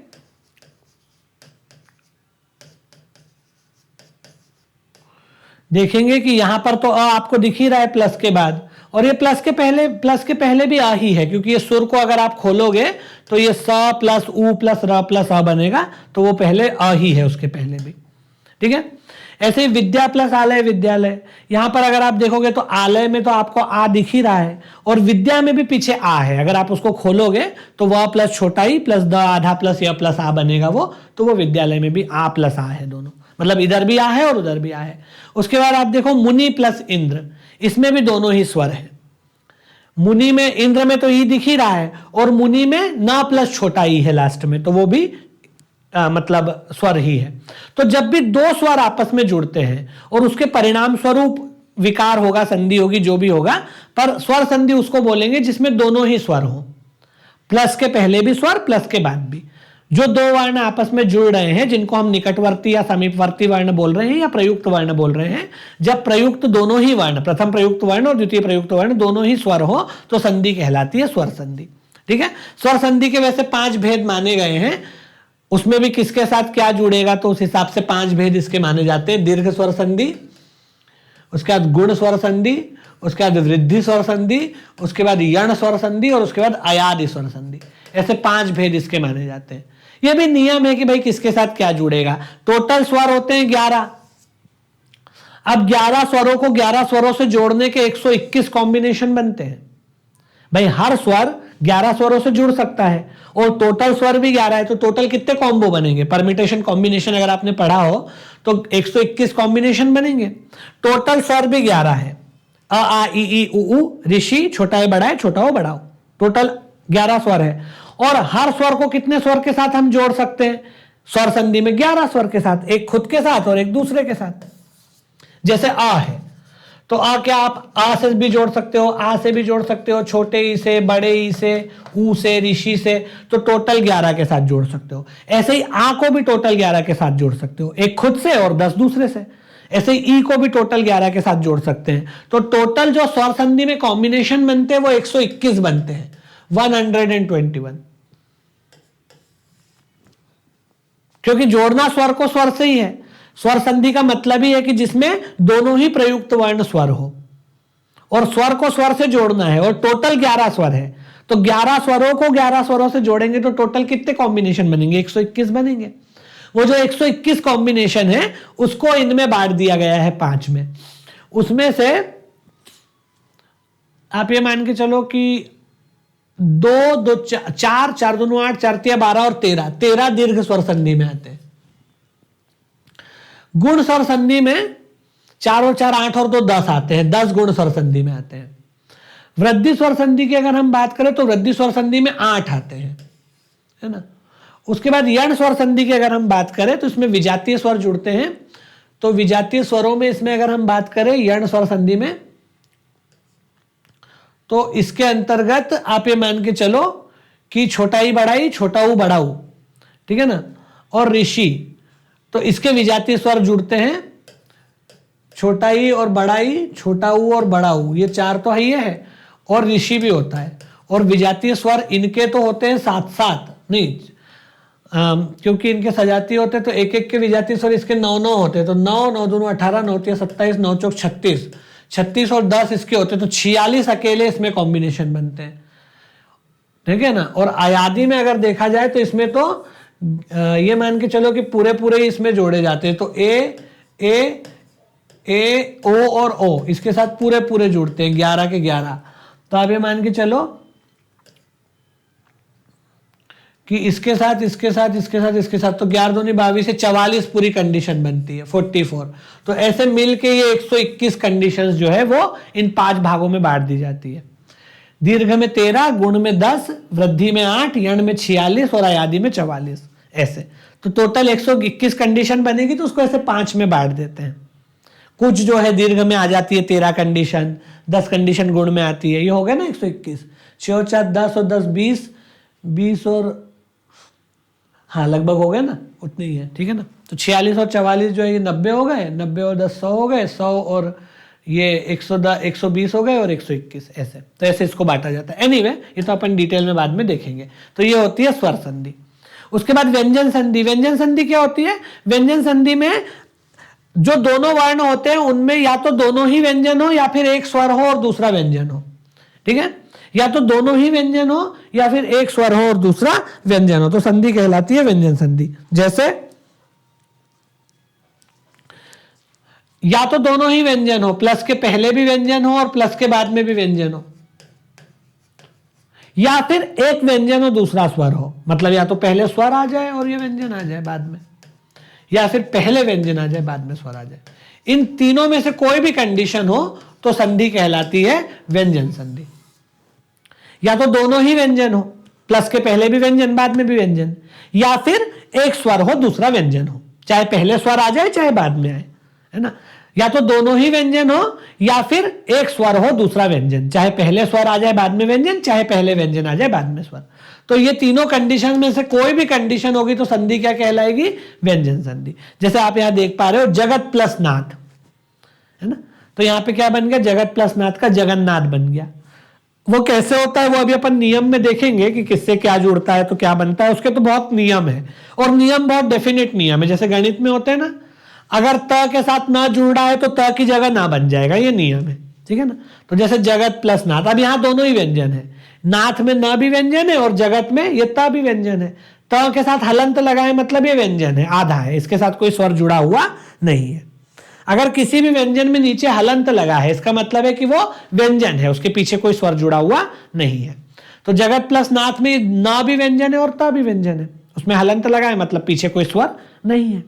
कि यहां पर तो अ आपको दिख ही रहा है प्लस के बाद, और ये प्लस के पहले भी आ ही है, क्योंकि ये सुर को अगर आप खोलोगे तो ये स प्लस उ प्लस र प्लस अ बनेगा, तो वो पहले अ ही है उसके पहले भी। ठीक है, ऐसे ही विद्या प्लस आलय, विद्यालय। यहां पर अगर आप देखोगे तो आलय में तो आपको आ दिख ही रहा है, और विद्या में भी पीछे आ है। अगर आप उसको खोलोगे तो वह प्लस छोटा ही प्लस द आधा प्लस य प्लस आ बनेगा वो, तो वो विद्यालय में भी आ प्लस आ है दोनों, मतलब इधर भी आ है और उधर भी आ है। उसके बाद आप देखो मुनि प्लस इंद्र, इसमें भी दोनों ही स्वर है। मुनि में, इंद्र में तो ई दिख ही रहा है, और मुनि में ना प्लस छोटा ई है लास्ट में, तो वो भी मतलब स्वर ही है। तो जब भी दो स्वर आपस में जुड़ते हैं और उसके परिणाम स्वरूप विकार होगा, संधि होगी, जो भी होगा, पर स्वर संधि उसको बोलेंगे जिसमें दोनों ही स्वर हो, प्लस के पहले भी स्वर, प्लस के बाद भी। जो दो वर्ण आपस में जुड़ रहे हैं, जिनको हम निकटवर्ती या समीपवर्ती वर्ण बोल रहे हैं या प्रयुक्त वर्ण बोल रहे हैं, जब प्रयुक्त दोनों ही वर्ण, प्रथम प्रयुक्त वर्ण और द्वितीय प्रयुक्त वर्ण दोनों ही स्वर हो, तो संधि कहलाती है स्वर संधि। ठीक है, स्वर संधि के वैसे 5 भेद माने गए हैं, उसमें भी किसके साथ क्या जुड़ेगा, तो उस हिसाब से 5 भेद इसके माने जाते हैं। दीर्घ स्वर संधि, उसके बाद गुण स्वर संधि, उसके बाद वृद्धि स्वर संधि, उसके बाद यण स्वर संधि और उसके बाद अयादि स्वर संधि। ऐसे 5 भेद इसके माने जाते हैं। यह भी नियम है कि भाई किसके साथ क्या जुड़ेगा। टोटल स्वर होते हैं 11। अब 11 स्वरों को 11 स्वरों से जोड़ने के 121 कॉम्बिनेशन बनते हैं। भाई हर स्वर 11 स्वरों से जुड़ सकता है और टोटल स्वर भी 11 है, तो टोटल कितने कॉम्बो बनेंगे, परमिटेशन कॉम्बिनेशन अगर आपने पढ़ा हो तो 121 कॉम्बिनेशन बनेंगे। टोटल स्वर भी 11 है, अ आ इ ई उ ऊ, ऋषि, छोटा है बड़ा है, छोटा हो बड़ा हो, टोटल 11 स्वर है। और हर स्वर को कितने स्वर के साथ हम जोड़ सकते हैं, स्वर संधि में 11 स्वर के साथ, एक खुद के साथ और एक दूसरे के साथ। जैसे आ है, तो आ क्या आप आ से भी जोड़ सकते हो, आ से भी जोड़ सकते हो, छोटे ई से, बड़े ई से, ऊ से, ऋषि से, तो टोटल 11 के साथ जोड़ सकते हो। ऐसे ही आ को भी टोटल 11 के साथ जोड़ सकते हो, एक खुद से और 10 दूसरे से। ऐसे ही ई को भी टोटल 11 के साथ जोड़ सकते हैं। तो टोटल जो स्वर संधि में कॉम्बिनेशन बनते हैं वो 121 बनते हैं, 121, क्योंकि जोड़ना स्वर को स्वर से ही है। स्वर संधि का मतलब ही है कि जिसमें दोनों ही प्रयुक्त वर्ण स्वर हो और स्वर को स्वर से जोड़ना है, और टोटल 11 स्वर है, तो 11 स्वरों को 11 स्वरों से जोड़ेंगे तो टोटल कितने कॉम्बिनेशन बनेंगे, 121 बनेंगे। वो जो 121 कॉम्बिनेशन है उसको इनमें बांट दिया गया है 5 में। उसमें से आप ये मान के चलो कि 2 2 4 4 2 8 4 3 12 और 13 दीर्घ स्वर संधि में आते हैं। गुण स्वर संधि में 4 और 4 8 और 2 10 आते हैं, 10 गुण स्वर संधि में आते हैं। वृद्धि स्वर संधि की अगर हम बात करें तो वृद्धि स्वर संधि में 8 आते हैं, है ना। उसके बाद यण स्वर संधि की अगर हम बात करें तो इसमें विजातीय स्वर जुड़ते हैं। तो विजातीय स्वरों में इसमें अगर हम बात करें यण स्वर संधि में, तो इसके अंतर्गत आप ये मान के चलो कि छोटा ई बड़ा ई, छोटा ऊ बड़ा ऊ, ठीक है ना, और ऋषि, तो इसके विजातीय स्वर जुड़ते हैं, छोटा ई और बड़ा ई, छोटा ऊ और बड़ा ऊ, ये 4 तो है, ये है, और ऋषि भी होता है। और विजातीय स्वर इनके तो होते हैं 7-7 नहीं, क्योंकि इनके सजातीय होते हैं तो एक एक के विजातीय स्वर इसके 9-9 होते हैं, तो 9 9 दूनी 18, 9 3 27, 9 चौक 36, 36 और 10 इसके होते हैं, तो 46 अकेले इसमें कॉम्बिनेशन बनते हैं, ठीक है ना। और अयादि में अगर देखा जाए तो इसमें तो ये मान के चलो कि पूरे पूरे इसमें जोड़े जाते हैं, तो ए ओ और ओ इसके साथ पूरे पूरे जुड़ते हैं, 11 के 11। तो आप ये मान के चलो कि इसके साथ इसके साथ इसके साथ इसके साथ, तो 11 दूनी 22 से 44 पूरी कंडीशन बनती है, 44। तो ऐसे मिलके ये 121 कंडीशंस जो है वो इन 5 भागों में बांट दी जाती है। दीर्घ में 13, गुण में 10, वृद्धि में 8, यण में 46 और अयादि में 44, ऐसे। तो टोटल 121 कंडीशन बनेगी, तो उसको ऐसे 5 में बांट देते हैं। कुछ जो है दीर्घ में आ जाती है 13 कंडीशन, 10 कंडीशन गुण में आती है, ये हो गया ना 121। 6 और 4 10 और 10 20 और हाँ लगभग हो गया ना, उतने ही है, ठीक है ना। तो 46 और 44 जो है ये 90 हो गए, 90 और 10 100 हो गए, 100 और ये 120 हो गए और 121, ऐसे। तो ऐसे इसको बांटा जाता है। एनीवे ये तो अपन डिटेल में बाद में देखेंगे। तो ये होती है स्वर संधि। उसके बाद व्यंजन संधि। व्यंजन संधि क्या होती है? व्यंजन संधि में जो दोनों वर्ण होते हैं उनमें या तो दोनों ही व्यंजन हो या फिर एक स्वर हो और दूसरा व्यंजन हो, ठीक है। या तो दोनों ही व्यंजन हो या फिर एक स्वर हो और दूसरा व्यंजन हो, तो संधि कहलाती है व्यंजन संधि। जैसे या तो दोनों ही व्यंजन हो, प्लस के पहले भी व्यंजन हो और प्लस के बाद में भी व्यंजन हो, या फिर एक व्यंजन हो दूसरा स्वर हो, मतलब या तो पहले स्वर आ जाए और ये व्यंजन आ जाए बाद में, या फिर पहले व्यंजन आ जाए बाद में स्वर आ जाए। इन तीनों में से कोई भी कंडीशन हो तो संधि कहलाती है व्यंजन संधि। या तो दोनों ही व्यंजन हो, प्लस के पहले भी व्यंजन बाद में भी व्यंजन, या फिर एक स्वर हो दूसरा व्यंजन हो, चाहे पहले स्वर आ जाए चाहे बाद में आए, है ना। या तो दोनों ही व्यंजन हो या फिर एक स्वर हो दूसरा व्यंजन, चाहे पहले स्वर आ जाए बाद में व्यंजन, चाहे पहले व्यंजन आ जाए बाद में स्वर। तो ये तीनों कंडीशन में से कोई भी कंडीशन होगी तो संधि क्या कहलाएगी? व्यंजन संधि। जैसे आप यहां देख पा रहे हो जगत प्लस नाथ, है ना, तो यहां पे क्या बन गया? जगत प्लस नाथ का जगन्नाथ बन गया। वो कैसे होता है वो अभी अपन नियम में देखेंगे कि किससे क्या जुड़ता है तो क्या बनता है, उसके तो बहुत नियम है, और नियम बहुत डेफिनेट नियम है। जैसे गणित में होते हैं ना, अगर त के साथ ना जुड़ रहा है तो त की जगह ना बन जाएगा, ये नियम है, ठीक है ना। तो जैसे जगत प्लस नाथ, अब यहां दोनों ही व्यंजन है, नाथ में न भी व्यंजन है और जगत में ये त भी व्यंजन है। त के साथ हलंत लगाए मतलब ये व्यंजन है, आधा है, इसके साथ कोई स्वर जुड़ा हुआ नहीं है। अगर किसी भी व्यंजन में नीचे हलंत लगा है इसका मतलब है कि वो व्यंजन है, उसके पीछे कोई स्वर जुड़ा हुआ नहीं है। तो जगत प्लस नाथ में न भी व्यंजन है और त भी व्यंजन है, उसमें हलंत लगा है मतलब पीछे कोई स्वर नहीं है।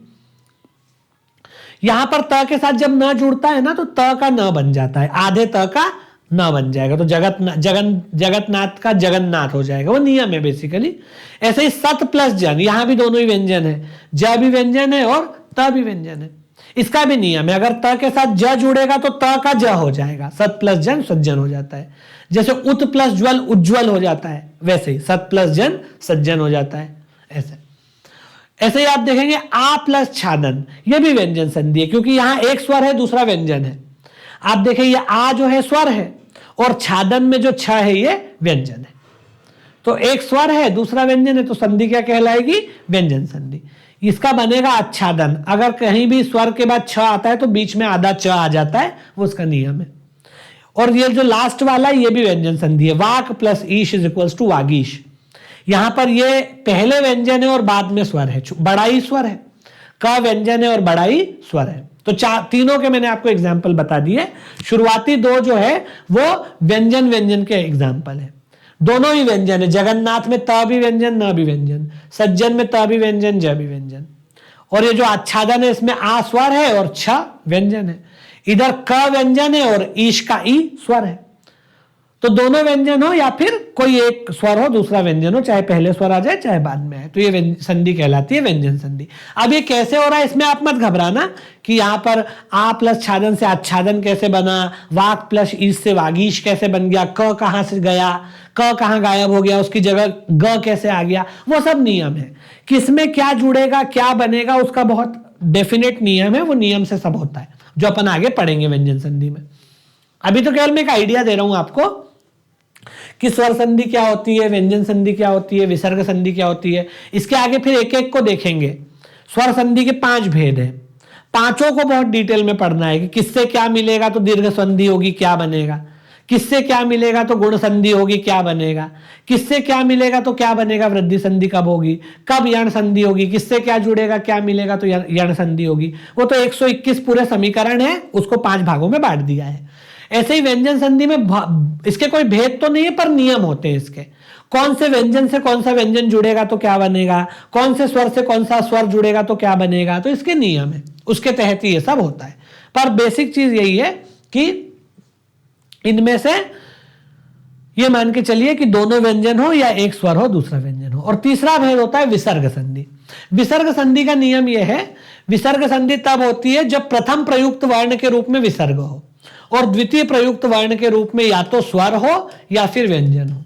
यहां पर त के साथ जब न जुड़ता है ना तो त का न बन जाता है, आधे त का न बन जाएगा, तो जगतनाथ का जगन्नाथ हो जाएगा, वो नियम है बेसिकली। ऐसे ही सत प्लस जन, यहां भी दोनों ही व्यंजन है, ज भी व्यंजन है और त भी व्यंजन है, इसका भी नियम है। अगर त के साथ ज जुड़ेगा तो त का ज हो जाएगा, सत प्लस जन सज्जन हो जाता है। जैसे उत प्लस ज्वल उज्ज्वल हो जाता है, वैसे ही सत प्लस जन सज्जन हो जाता है। ऐसे ही आप देखेंगे आ प्लस छादन, ये भी व्यंजन संधि है, क्योंकि यहां एक स्वर है दूसरा व्यंजन है। आप देखें ये आ जो है स्वर है और छादन में जो छ है ये व्यंजन है, तो एक स्वर है दूसरा व्यंजन है, तो संधि क्या कहलाएगी? व्यंजन संधि। इसका बनेगा आच्छादन, अगर कहीं भी स्वर के बाद छ आता है तो बीच में आधा च आ जाता है, वो उसका नियम है। और ये जो लास्ट वाला ये भी व्यंजन संधि है, वाक प्लस ईश इज इक्वल्स टू वागीश। यहां पर ये पहले व्यंजन है और बाद में स्वर है, बड़ा ही स्वर है, क व्यंजन है और बड़ा ही स्वर है। तो तीनों के मैंने आपको एग्जाम्पल बता दिए। शुरुआती दो जो है वो व्यंजन व्यंजन के एग्जाम्पल है, दोनों ही व्यंजन है। जगन्नाथ में त भी व्यंजन न भी व्यंजन, सज्जन में त भी व्यंजन ज भी व्यंजन। और ये जो आच्छादन है इसमें आ स्वर है और छ व्यंजन है, इधर क व्यंजन है और ईश का ई स्वर है। तो दोनों व्यंजन हो या फिर कोई एक स्वर हो दूसरा व्यंजन हो, चाहे पहले स्वर आ जाए चाहे बाद में आए, तो ये संधि कहलाती है व्यंजन संधि। अब ये कैसे हो रहा है इसमें आप मत घबराना कि यहाँ पर आ प्लस छादन से आच्छादन कैसे बना, वाक प्लस ईश से वागीश कैसे बन गया, क कहां से गया, क कहां गायब हो गया, उसकी जगह ग कैसे आ गया, वो सब नियम है। किसमें क्या जुड़ेगा क्या बनेगा उसका बहुत डेफिनेट नियम है, वो नियम से सब होता है जो अपन आगे पढ़ेंगे व्यंजन संधि में। अभी तो केवल मैं एक आइडिया दे रहा हूं आपको कि स्वर संधि क्या होती है, व्यंजन संधि क्या होती है, विसर्ग संधि क्या होती है। इसके आगे फिर एक एक को देखेंगे। स्वर संधि के 5 भेद हैं, पांचों को बहुत डिटेल में पढ़ना है कि किससे क्या मिलेगा तो दीर्घ संधि होगी क्या बनेगा, किससे क्या मिलेगा तो गुण संधि होगी क्या बनेगा, किससे क्या मिलेगा तो क्या बनेगा वृद्धि संधि कब होगी, कब यण संधि होगी, किससे क्या जुड़ेगा क्या मिलेगा तो यण संधि होगी। वो तो 121 पूरे समीकरण है, उसको 5 भागों में बांट दिया है। ऐसे ही व्यंजन संधि में इसके कोई भेद तो नहीं है पर नियम होते हैं इसके, कौन से व्यंजन से कौन सा व्यंजन जुड़ेगा तो क्या बनेगा, कौन से स्वर से कौन सा स्वर जुड़ेगा तो क्या बनेगा, तो इसके नियम है, उसके तहत ही ये सब होता है। पर बेसिक चीज यही है कि इनमें से ये मान के चलिए कि दोनों व्यंजन हो या एक स्वर हो दूसरा व्यंजन हो। और तीसरा भेद होता है विसर्ग संधि। विसर्ग संधि का नियम यह है, विसर्ग संधि तब होती है जब प्रथम प्रयुक्त वर्ण के रूप में विसर्ग हो और द्वितीय प्रयुक्त वर्ण के रूप में या तो स्वर हो या फिर व्यंजन हो।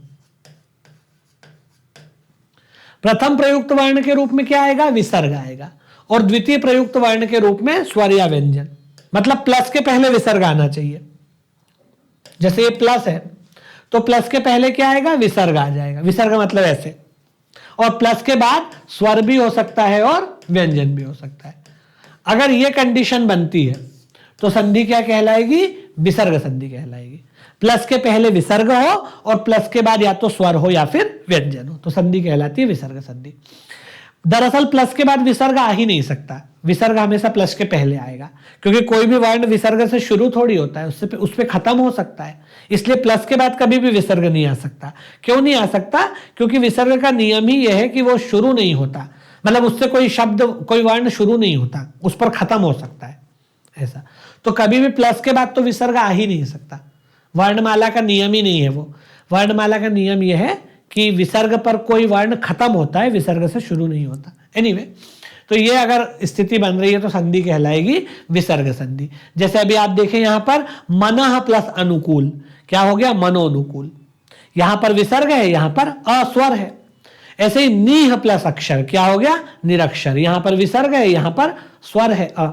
प्रथम प्रयुक्त वर्ण के रूप में क्या आएगा, विसर्ग आएगा, और द्वितीय प्रयुक्त वर्ण के रूप में स्वर या व्यंजन, मतलब प्लस के पहले विसर्ग आना चाहिए। जैसे ये प्लस है तो प्लस के पहले क्या आएगा, विसर्ग आ जाएगा, विसर्ग मतलब ऐसे, और प्लस के बाद स्वर भी हो सकता है और व्यंजन भी हो सकता है। अगर ये कंडीशन बनती है तो संधि क्या कहलाएगी, विसर्ग संधि कहलाएगी। प्लस के पहले विसर्ग हो और प्लस के बाद या तो स्वर हो या फिर व्यंजन हो, तो संधि कहलाती है विसर्ग संधि। दरअसल प्लस के बाद विसर्ग आ ही नहीं सकता, विसर्ग हमेशा प्लस के पहले आएगा, क्योंकि कोई भी वर्ण विसर्ग से शुरू थोड़ी होता है, उस पे खत्म हो सकता है, इसलिए प्लस के बाद कभी भी विसर्ग नहीं आ सकता। क्यों नहीं आ सकता, क्योंकि विसर्ग का नियम ही यह है कि वो शुरू नहीं होता, मतलब उससे कोई शब्द कोई वर्ण शुरू नहीं होता, उस पर खत्म हो सकता है ऐसा। तो कभी भी प्लस के बाद तो विसर्ग आ ही नहीं सकता, वर्णमाला का नियम ही नहीं है वो। वर्णमाला का नियम यह है कि विसर्ग पर कोई वर्ण खत्म होता है, विसर्ग से शुरू नहीं होता। एनीवे, तो ये अगर स्थिति बन रही है तो संधि कहलाएगी विसर्ग संधि। जैसे अभी आप देखें यहां पर मनः प्लस अनुकूल, क्या हो गया? मनोनुकूल। यहां पर विसर्ग है, यहां पर अस्वर है। ऐसे ही नीह प्लस अक्षर, क्या हो गया? निरक्षर। यहां पर विसर्ग है, यहां पर स्वर है अ।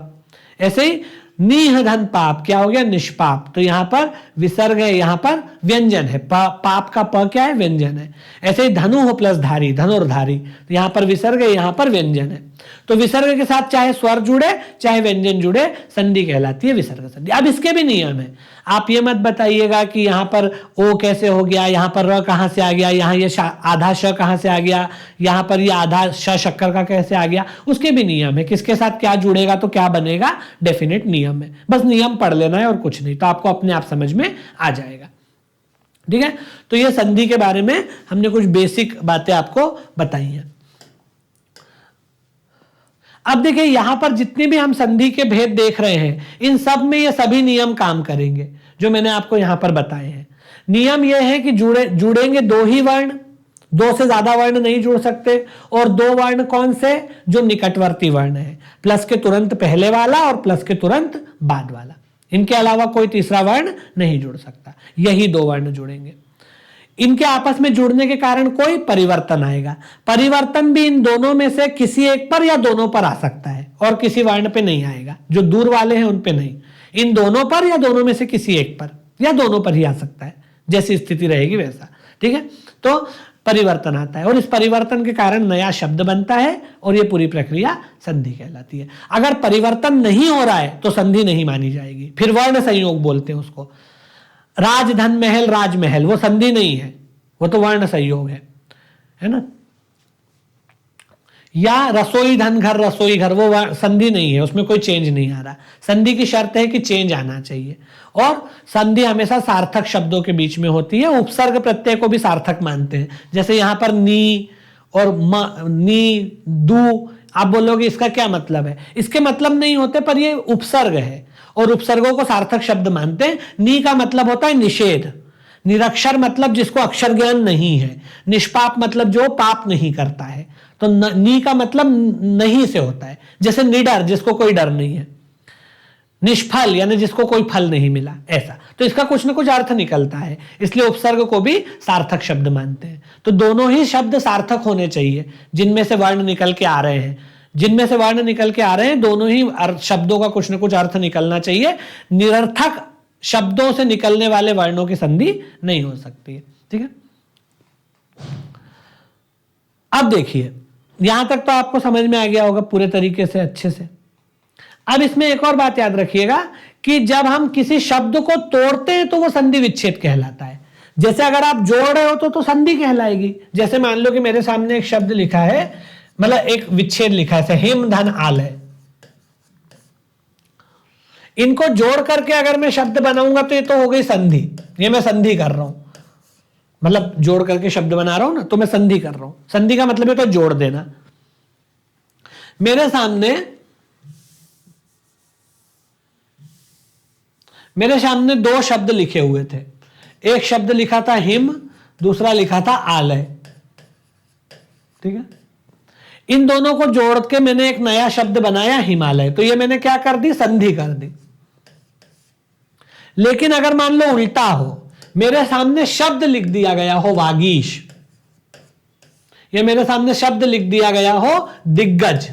ऐसे ही नीह धन पाप, क्या हो गया? निष्पाप। तो यहां पर विसर्ग है, यहां पर व्यंजन है। पाप का प क्या है? व्यंजन है। ऐसे ही धनु प्लस धारी, धनुर्धारी। तो यहां पर विसर्ग है, यहां पर व्यंजन है। तो विसर्ग के साथ चाहे स्वर जुड़े चाहे व्यंजन जुड़े, संधि कहलाती है विसर्ग संधि। अब इसके भी नियम है। आप ये मत बताइएगा कि यहां पर ओ कैसे हो गया, यहां पर र कहां से आ गया, यहां ये आधा श कहां से आ गया, यहां पर ये आधा श शक्कर का कैसे आ गया। उसके भी नियम है, किसके साथ क्या जुड़ेगा तो क्या बनेगा, डेफिनेट नियम है। बस नियम पढ़ लेना है और कुछ नहीं, तो आपको अपने आप समझ में आ जाएगा। ठीक है, तो ये संधि के बारे में हमने कुछ बेसिक बातें आपको बताई हैं। अब देखिए यहां पर जितने भी हम संधि के भेद देख रहे हैं, इन सब में ये सभी नियम काम करेंगे जो मैंने आपको यहां पर बताए हैं। नियम यह है कि जुड़ेंगे दो ही वर्ण, दो से ज्यादा वर्ण नहीं जुड़ सकते। और दो वर्ण कौन से? जो निकटवर्ती वर्ण है, प्लस के तुरंत पहले वाला और प्लस के तुरंत बाद वाला। इनके अलावा कोई तीसरा वर्ण नहीं जुड़ सकता, यही दो वर्ण जुड़ेंगे। इनके आपस में जुड़ने के कारण कोई परिवर्तन आएगा। परिवर्तन भी इन दोनों में से किसी एक पर या दोनों पर आ सकता है, और किसी वर्ण पे नहीं आएगा। जो दूर वाले हैं उन पे नहीं, इन दोनों पर या दोनों में से किसी एक पर या दोनों पर ही आ सकता है, जैसी स्थिति रहेगी वैसा। ठीक है, तो परिवर्तन आता है और इस परिवर्तन के कारण नया शब्द बनता है और ये पूरी प्रक्रिया संधि कहलाती है। अगर परिवर्तन नहीं हो रहा है तो संधि नहीं मानी जाएगी, फिर वर्ण संयोग बोलते हैं उसको। राजधन महल, राजमहल, वो संधि नहीं है, वो तो वर्ण संयोग है ना। या रसोई धन घर, रसोई घर, वो संधि नहीं है, उसमें कोई चेंज नहीं आ रहा। संधि की शर्त है कि चेंज आना चाहिए, और संधि हमेशा सार्थक शब्दों के बीच में होती है। उपसर्ग प्रत्यय को भी सार्थक मानते हैं। जैसे यहां पर नी और नी, दू, आप बोलोगे इसका क्या मतलब है? इसके मतलब नहीं होते, पर ये उपसर्ग है और उपसर्गों को सार्थक शब्द मानते हैं। नी का मतलब होता है निषेध, निरक्षर मतलब जिसको अक्षर ज्ञान नहीं है, निष्पाप मतलब जो पाप नहीं करता है। तो नी का मतलब नहीं से होता है, जैसे निडर जिसको कोई डर नहीं है, निष्फल यानी जिसको कोई फल नहीं मिला, ऐसा। तो इसका कुछ ना कुछ अर्थ निकलता है, इसलिए उपसर्ग को भी सार्थक शब्द मानते हैं। तो दोनों ही शब्द सार्थक होने चाहिए जिनमें से वर्ण निकल के आ रहे हैं। जिनमें से वर्ण निकल के आ रहे हैं दोनों ही शब्दों का कुछ ना कुछ अर्थ निकलना चाहिए। निरर्थक शब्दों से निकलने वाले वर्णों की संधि नहीं हो सकती है। ठीक है, अब देखिए यहां तक तो आपको समझ में आ गया होगा पूरे तरीके से, अच्छे से। अब इसमें एक और बात याद रखिएगा कि जब हम किसी शब्द को तोड़ते हैं तो वो संधि विच्छेद कहलाता है। जैसे अगर आप जोड़ रहे हो तो संधि कहलाएगी। जैसे मान लो कि मेरे सामने एक शब्द लिखा है, मतलब एक विच्छेद लिखा है, हिम धन आलय। इनको जोड़ करके अगर मैं शब्द बनाऊंगा तो ये तो हो गई संधि। ये मैं संधि कर रहा हूं, मतलब जोड़ करके शब्द बना रहा हूं ना, तो मैं संधि कर रहा हूं। संधि का मतलब है तो जोड़ देना। मेरे सामने दो शब्द लिखे हुए थे। एक शब्द लिखा था हिम, दूसरा लिखा था आलय। ठीक है, इन दोनों को जोड़ के मैंने एक नया शब्द बनाया हिमालय। तो ये मैंने क्या कर दी? संधि कर दी। लेकिन अगर मान लो उल्टा हो, मेरे सामने शब्द लिख दिया गया हो वागीश, या मेरे सामने शब्द लिख दिया गया हो दिग्गज,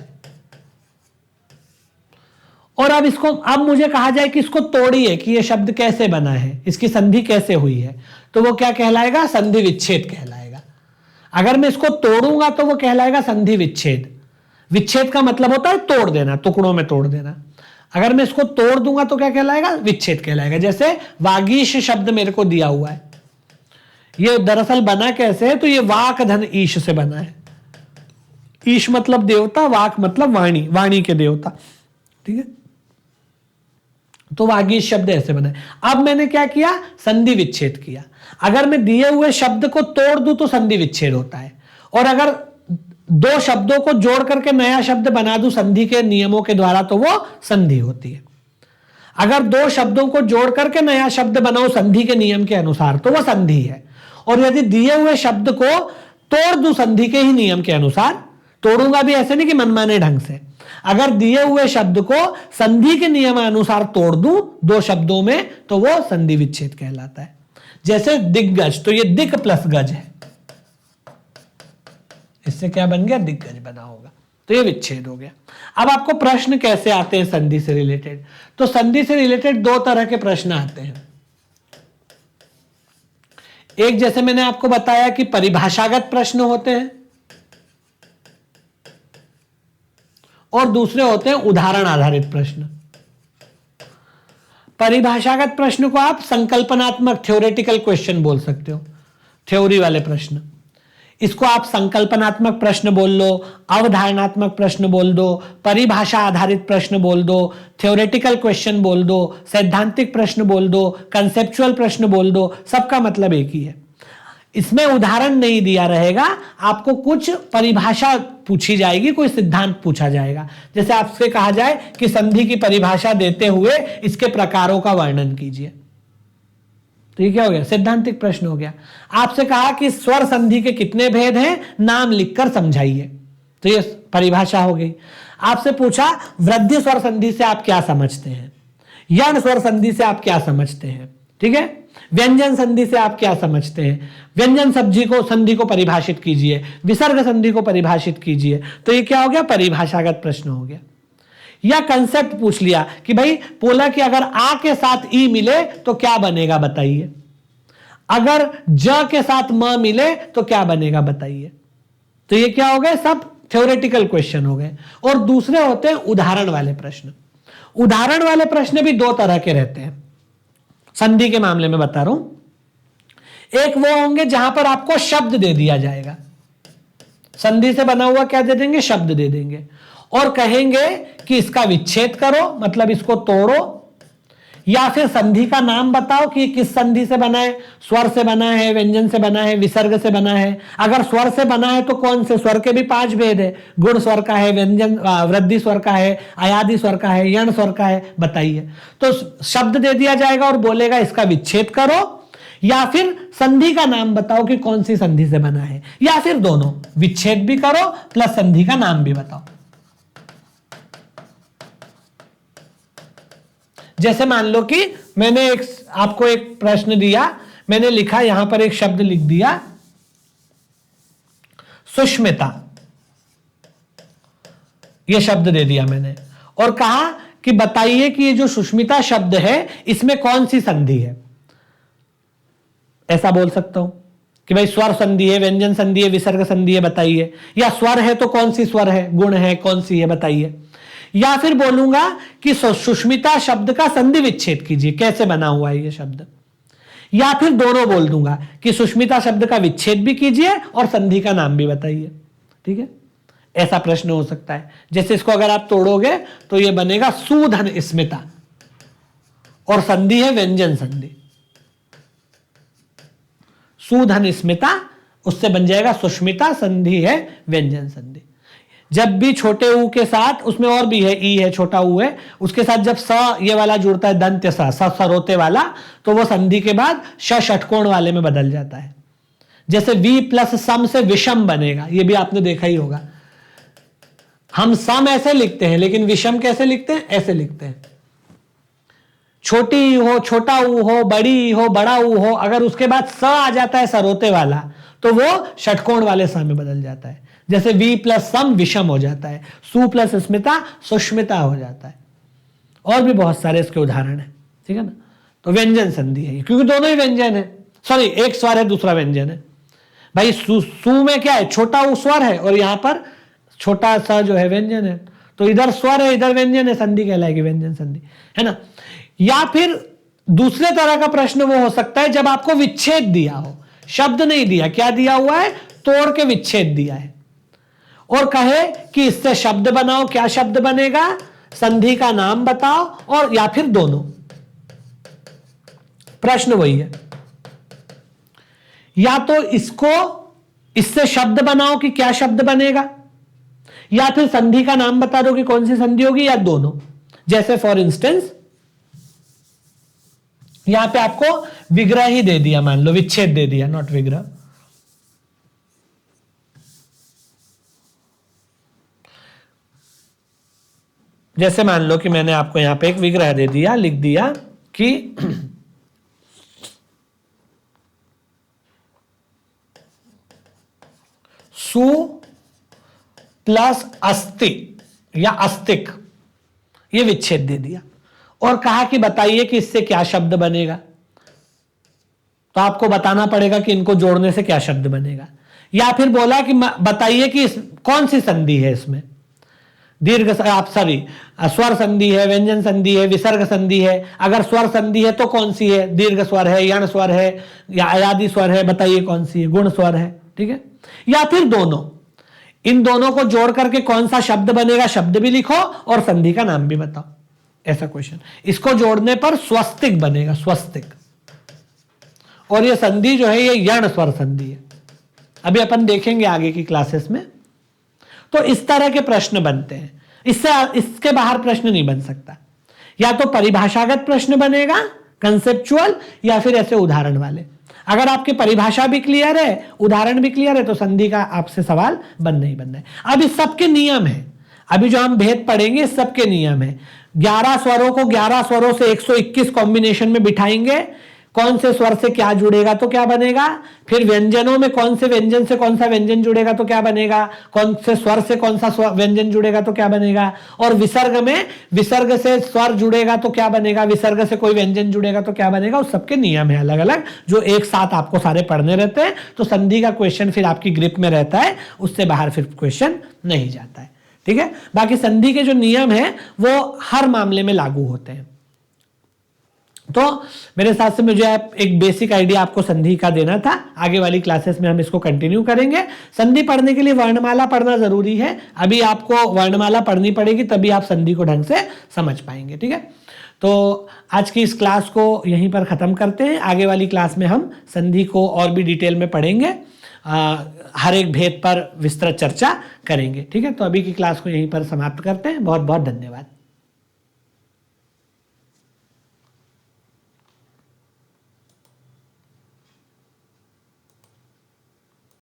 और अब मुझे कहा जाए कि इसको तोड़िए कि ये शब्द कैसे बना है, इसकी संधि कैसे हुई है, तो वो क्या कहलाएगा? संधि विच्छेद कहलाएगा। अगर मैं इसको तोड़ूंगा तो वो कहलाएगा संधि विच्छेद। विच्छेद का मतलब होता है तोड़ देना, टुकड़ों में तोड़ देना। अगर मैं इसको तोड़ दूंगा तो क्या कहलाएगा? विच्छेद कहलाएगा। जैसे वागीश शब्द मेरे को दिया हुआ है, ये दरअसल बना कैसे है? तो ये वाक धन ईश से बना है। ईश मतलब देवता, वाक मतलब वाणी, वाणी के देवता। ठीक है, तो वागीश शब्द ऐसे बना है। अब मैंने क्या किया? संधि विच्छेद किया। अगर मैं दिए हुए शब्द को तोड़ दूं तो संधि विच्छेद होता है, और अगर दो शब्दों को जोड़ करके नया शब्द बना दूं संधि के नियमों के द्वारा तो वो संधि होती है। अगर दो शब्दों को जोड़ करके नया शब्द बनाओ संधि के नियम के अनुसार तो वह संधि है, और यदि दिए हुए शब्द को तोड़ दूं संधि के ही नियम के अनुसार, तोड़ूंगा भी ऐसे नहीं कि मनमाने ढंग से, अगर दिए हुए शब्द को संधि के नियमानुसार तोड़ दूं दो शब्दों में तो वो संधि विच्छेद कहलाता है। जैसे दिग्गज, तो ये दिक प्लस गज है, इससे क्या बन गया, दिग्गज बना होगा, तो ये विच्छेद हो गया। अब आपको प्रश्न कैसे आते हैं संधि से रिलेटेड, तो संधि से रिलेटेड दो तरह के प्रश्न आते हैं। एक जैसे मैंने आपको बताया कि परिभाषागत प्रश्न होते हैं, और दूसरे होते हैं उदाहरण आधारित प्रश्न। परिभाषागत प्रश्न को आप संकल्पनात्मक थ्योरेटिकल क्वेश्चन बोल सकते हो, थ्योरी वाले प्रश्न। इसको आप संकल्पनात्मक प्रश्न बोल लो, अवधारणात्मक प्रश्न बोल दो, परिभाषा आधारित प्रश्न बोल दो, थ्योरेटिकल क्वेश्चन बोल दो, सैद्धांतिक प्रश्न बोल दो, कंसेप्चुअल प्रश्न बोल दो, सबका मतलब एक ही है। इसमें उदाहरण नहीं दिया रहेगा, आपको कुछ परिभाषा पूछी जाएगी, कोई सिद्धांत पूछा जाएगा। जैसे आपसे कहा जाए कि संधि की परिभाषा देते हुए इसके प्रकारों का वर्णन कीजिए, तो ये क्या हो गया, सिद्धांतिक प्रश्न हो गया। आपसे कहा कि स्वर संधि के कितने भेद हैं, नाम लिखकर समझाइए, तो ये परिभाषा हो गई। आपसे पूछा वृद्धि स्वर संधि से आप क्या समझते हैं, यण स्वर संधि से आप क्या समझते हैं, ठीक है, व्यंजन संधि से आप क्या समझते हैं, व्यंजन संधि को परिभाषित कीजिए, विसर्ग संधि को परिभाषित कीजिए, तो ये क्या हो गया, परिभाषागत प्रश्न हो गया। या कंसेप्ट पूछ लिया कि भाई बोला कि अगर आ के साथ ई मिले तो क्या बनेगा बताइए, अगर ज के साथ म मिले तो क्या बनेगा बताइए, तो ये क्या हो गए, सब थ्योरेटिकल क्वेश्चन हो गए। और दूसरे होते हैं उदाहरण वाले प्रश्न। उदाहरण वाले प्रश्न भी दो तरह के रहते हैं, संधि के मामले में बता रहा हूं। एक वो होंगे जहां पर आपको शब्द दे दिया जाएगा, संधि से बना हुआ क्या दे देंगे, शब्द दे देंगे, और कहेंगे कि इसका विच्छेद करो, मतलब इसको तोड़ो, या फिर संधि का नाम बताओ कि किस संधि से बना है, स्वर से बना है, व्यंजन से बना है, विसर्ग से बना है। अगर स्वर से बना है तो कौन से, स्वर के भी 5 भेद है, गुण स्वर का है, व्यंजन वृद्धि स्वर का है, अयादि स्वर का है, यण स्वर का है, बताइए। तो शब्द दे दिया जाएगा और बोलेगा इसका विच्छेद करो, या फिर संधि का नाम बताओ कि कौन सी संधि से बना है, या फिर दोनों, विच्छेद भी करो प्लस संधि का नाम भी बताओ। जैसे मान लो कि मैंने आपको एक प्रश्न दिया, मैंने लिखा यहां पर एक शब्द लिख दिया सुष्मिता, यह शब्द दे दिया मैंने, और कहा कि बताइए कि ये जो सुष्मिता शब्द है इसमें कौन सी संधि है। ऐसा बोल सकता हूं कि भाई स्वर संधि है, व्यंजन संधि है, विसर्ग संधि है, बताइए। या स्वर है तो कौन सी स्वर है, गुण है कौन सी है, बताइए। या फिर बोलूंगा कि सुष्मिता शब्द का संधि विच्छेद कीजिए, कैसे बना हुआ है ये शब्द। या फिर दोनों बोल दूंगा कि सुष्मिता शब्द का विच्छेद भी कीजिए और संधि का नाम भी बताइए, ठीक है। ऐसा प्रश्न हो सकता है। जैसे इसको अगर आप तोड़ोगे तो ये बनेगा सुधन स्मिता, और संधि है व्यंजन संधि, सुधन स्मिता, उससे बन जाएगा सुष्मिता, संधि है व्यंजन संधि। जब भी छोटे ऊ के साथ, उसमें और भी है, ई है, छोटा ऊ है, उसके साथ जब स ये वाला जुड़ता है, दंत्य स सरोते वाला, तो वो संधि के बाद श षटकोण वाले में बदल जाता है। जैसे वी प्लस सम से विषम बनेगा, ये भी आपने देखा ही होगा। हम सम ऐसे लिखते हैं लेकिन विषम कैसे लिखते हैं, ऐसे लिखते हैं। छोटी ई हो, छोटा ऊ हो, बड़ी ई हो, बड़ा ऊ हो, अगर उसके बाद स आ जाता है सरोते वाला तो वो षटकोण वाले स में बदल जाता है। जैसे वी प्लस सम विषम हो जाता है, सु प्लस स्मिता सुष्मिता हो जाता है। और भी बहुत सारे इसके उदाहरण हैं, ठीक है ना। तो व्यंजन संधि है क्योंकि दोनों ही व्यंजन है, सॉरी एक स्वर है दूसरा व्यंजन है। भाई सु में क्या है, छोटा ऊ स्वर है और यहां पर छोटा सा जो है व्यंजन है, तो इधर स्वर है इधर व्यंजन है, संधि कहलाएगी व्यंजन संधि, है ना। या फिर दूसरे तरह का प्रश्न वो हो सकता है जब आपको विच्छेद दिया हो, शब्द नहीं दिया, क्या दिया हुआ है, तोड़ के विच्छेद दिया है, और कहे कि इससे शब्द बनाओ, क्या शब्द बनेगा, संधि का नाम बताओ, और या फिर दोनों। प्रश्न वही है, या तो इससे शब्द बनाओ कि क्या शब्द बनेगा, या फिर संधि का नाम बता दो कि कौन सी संधि होगी, या दोनों। जैसे फॉर इंस्टेंस यहां पे आपको विग्रह ही दे दिया, मान लो विच्छेद दे दिया, नॉट विग्रह। जैसे मान लो कि मैंने आपको यहां पे एक विग्रह दे दिया, लिख दिया कि सु प्लस अस्ति या अस्तिक, ये विच्छेद दे दिया और कहा कि बताइए कि इससे क्या शब्द बनेगा। तो आपको बताना पड़ेगा कि इनको जोड़ने से क्या शब्द बनेगा, या फिर बोला कि बताइए कि कौन सी संधि है इसमें, दीर्घ स्वर संधि है, व्यंजन संधि है, विसर्ग संधि है। अगर स्वर संधि है तो कौन सी है, दीर्घ स्वर है, यण स्वर है या अयादि स्वर है, बताइए कौन सी है, गुण स्वर है, ठीक है। या फिर दोनों, इन दोनों को जोड़ करके कौन सा शब्द बनेगा, शब्द भी लिखो और संधि का नाम भी बताओ, ऐसा क्वेश्चन। इसको जोड़ने पर स्वस्तिक बनेगा, स्वस्तिक। और ये संधि जो है ये यण स्वर संधि है, अभी अपन देखेंगे आगे की क्लासेस में। तो इस तरह के प्रश्न बनते हैं, इसके बाहर प्रश्न नहीं बन सकता। या तो परिभाषागत प्रश्न बनेगा कंसेप्चुअल, या फिर ऐसे उदाहरण वाले। अगर आपकी परिभाषा भी क्लियर है, उदाहरण भी क्लियर है, तो संधि का आपसे सवाल बनना ही बनना है। अब इस सबके नियम है, अभी जो हम भेद पढ़ेंगे इस सबके नियम है। 11 स्वरों को 11 स्वरों से 121 कॉम्बिनेशन में बिठाएंगे, कौन से स्वर से क्या जुड़ेगा तो क्या बनेगा, फिर व्यंजनों में कौन से व्यंजन से कौन सा व्यंजन जुड़ेगा तो क्या बनेगा, कौन से स्वर से कौन सा व्यंजन जुड़ेगा तो क्या बनेगा, और विसर्ग में विसर्ग से स्वर जुड़ेगा तो क्या बनेगा, विसर्ग से कोई व्यंजन जुड़ेगा तो क्या बनेगा। उस सबके नियम है अलग अलग, जो एक साथ आपको सारे पढ़ने रहते हैं। तो संधि का क्वेश्चन फिर आपकी ग्रिप में रहता है, उससे बाहर फिर क्वेश्चन नहीं जाता है, ठीक है। बाकी संधि के जो नियम है वो हर मामले में लागू होते हैं। तो मेरे साथ से मुझे एक बेसिक आइडिया आपको संधि का देना था। आगे वाली क्लासेस में हम इसको कंटिन्यू करेंगे। संधि पढ़ने के लिए वर्णमाला पढ़ना जरूरी है, अभी आपको वर्णमाला पढ़नी पड़ेगी, तभी आप संधि को ढंग से समझ पाएंगे, ठीक है। तो आज की इस क्लास को यहीं पर ख़त्म करते हैं। आगे वाली क्लास में हम संधि को और भी डिटेल में पढ़ेंगे, हर एक भेद पर विस्तृत चर्चा करेंगे, ठीक है। तो अभी की क्लास को यहीं पर समाप्त करते हैं। बहुत बहुत धन्यवाद।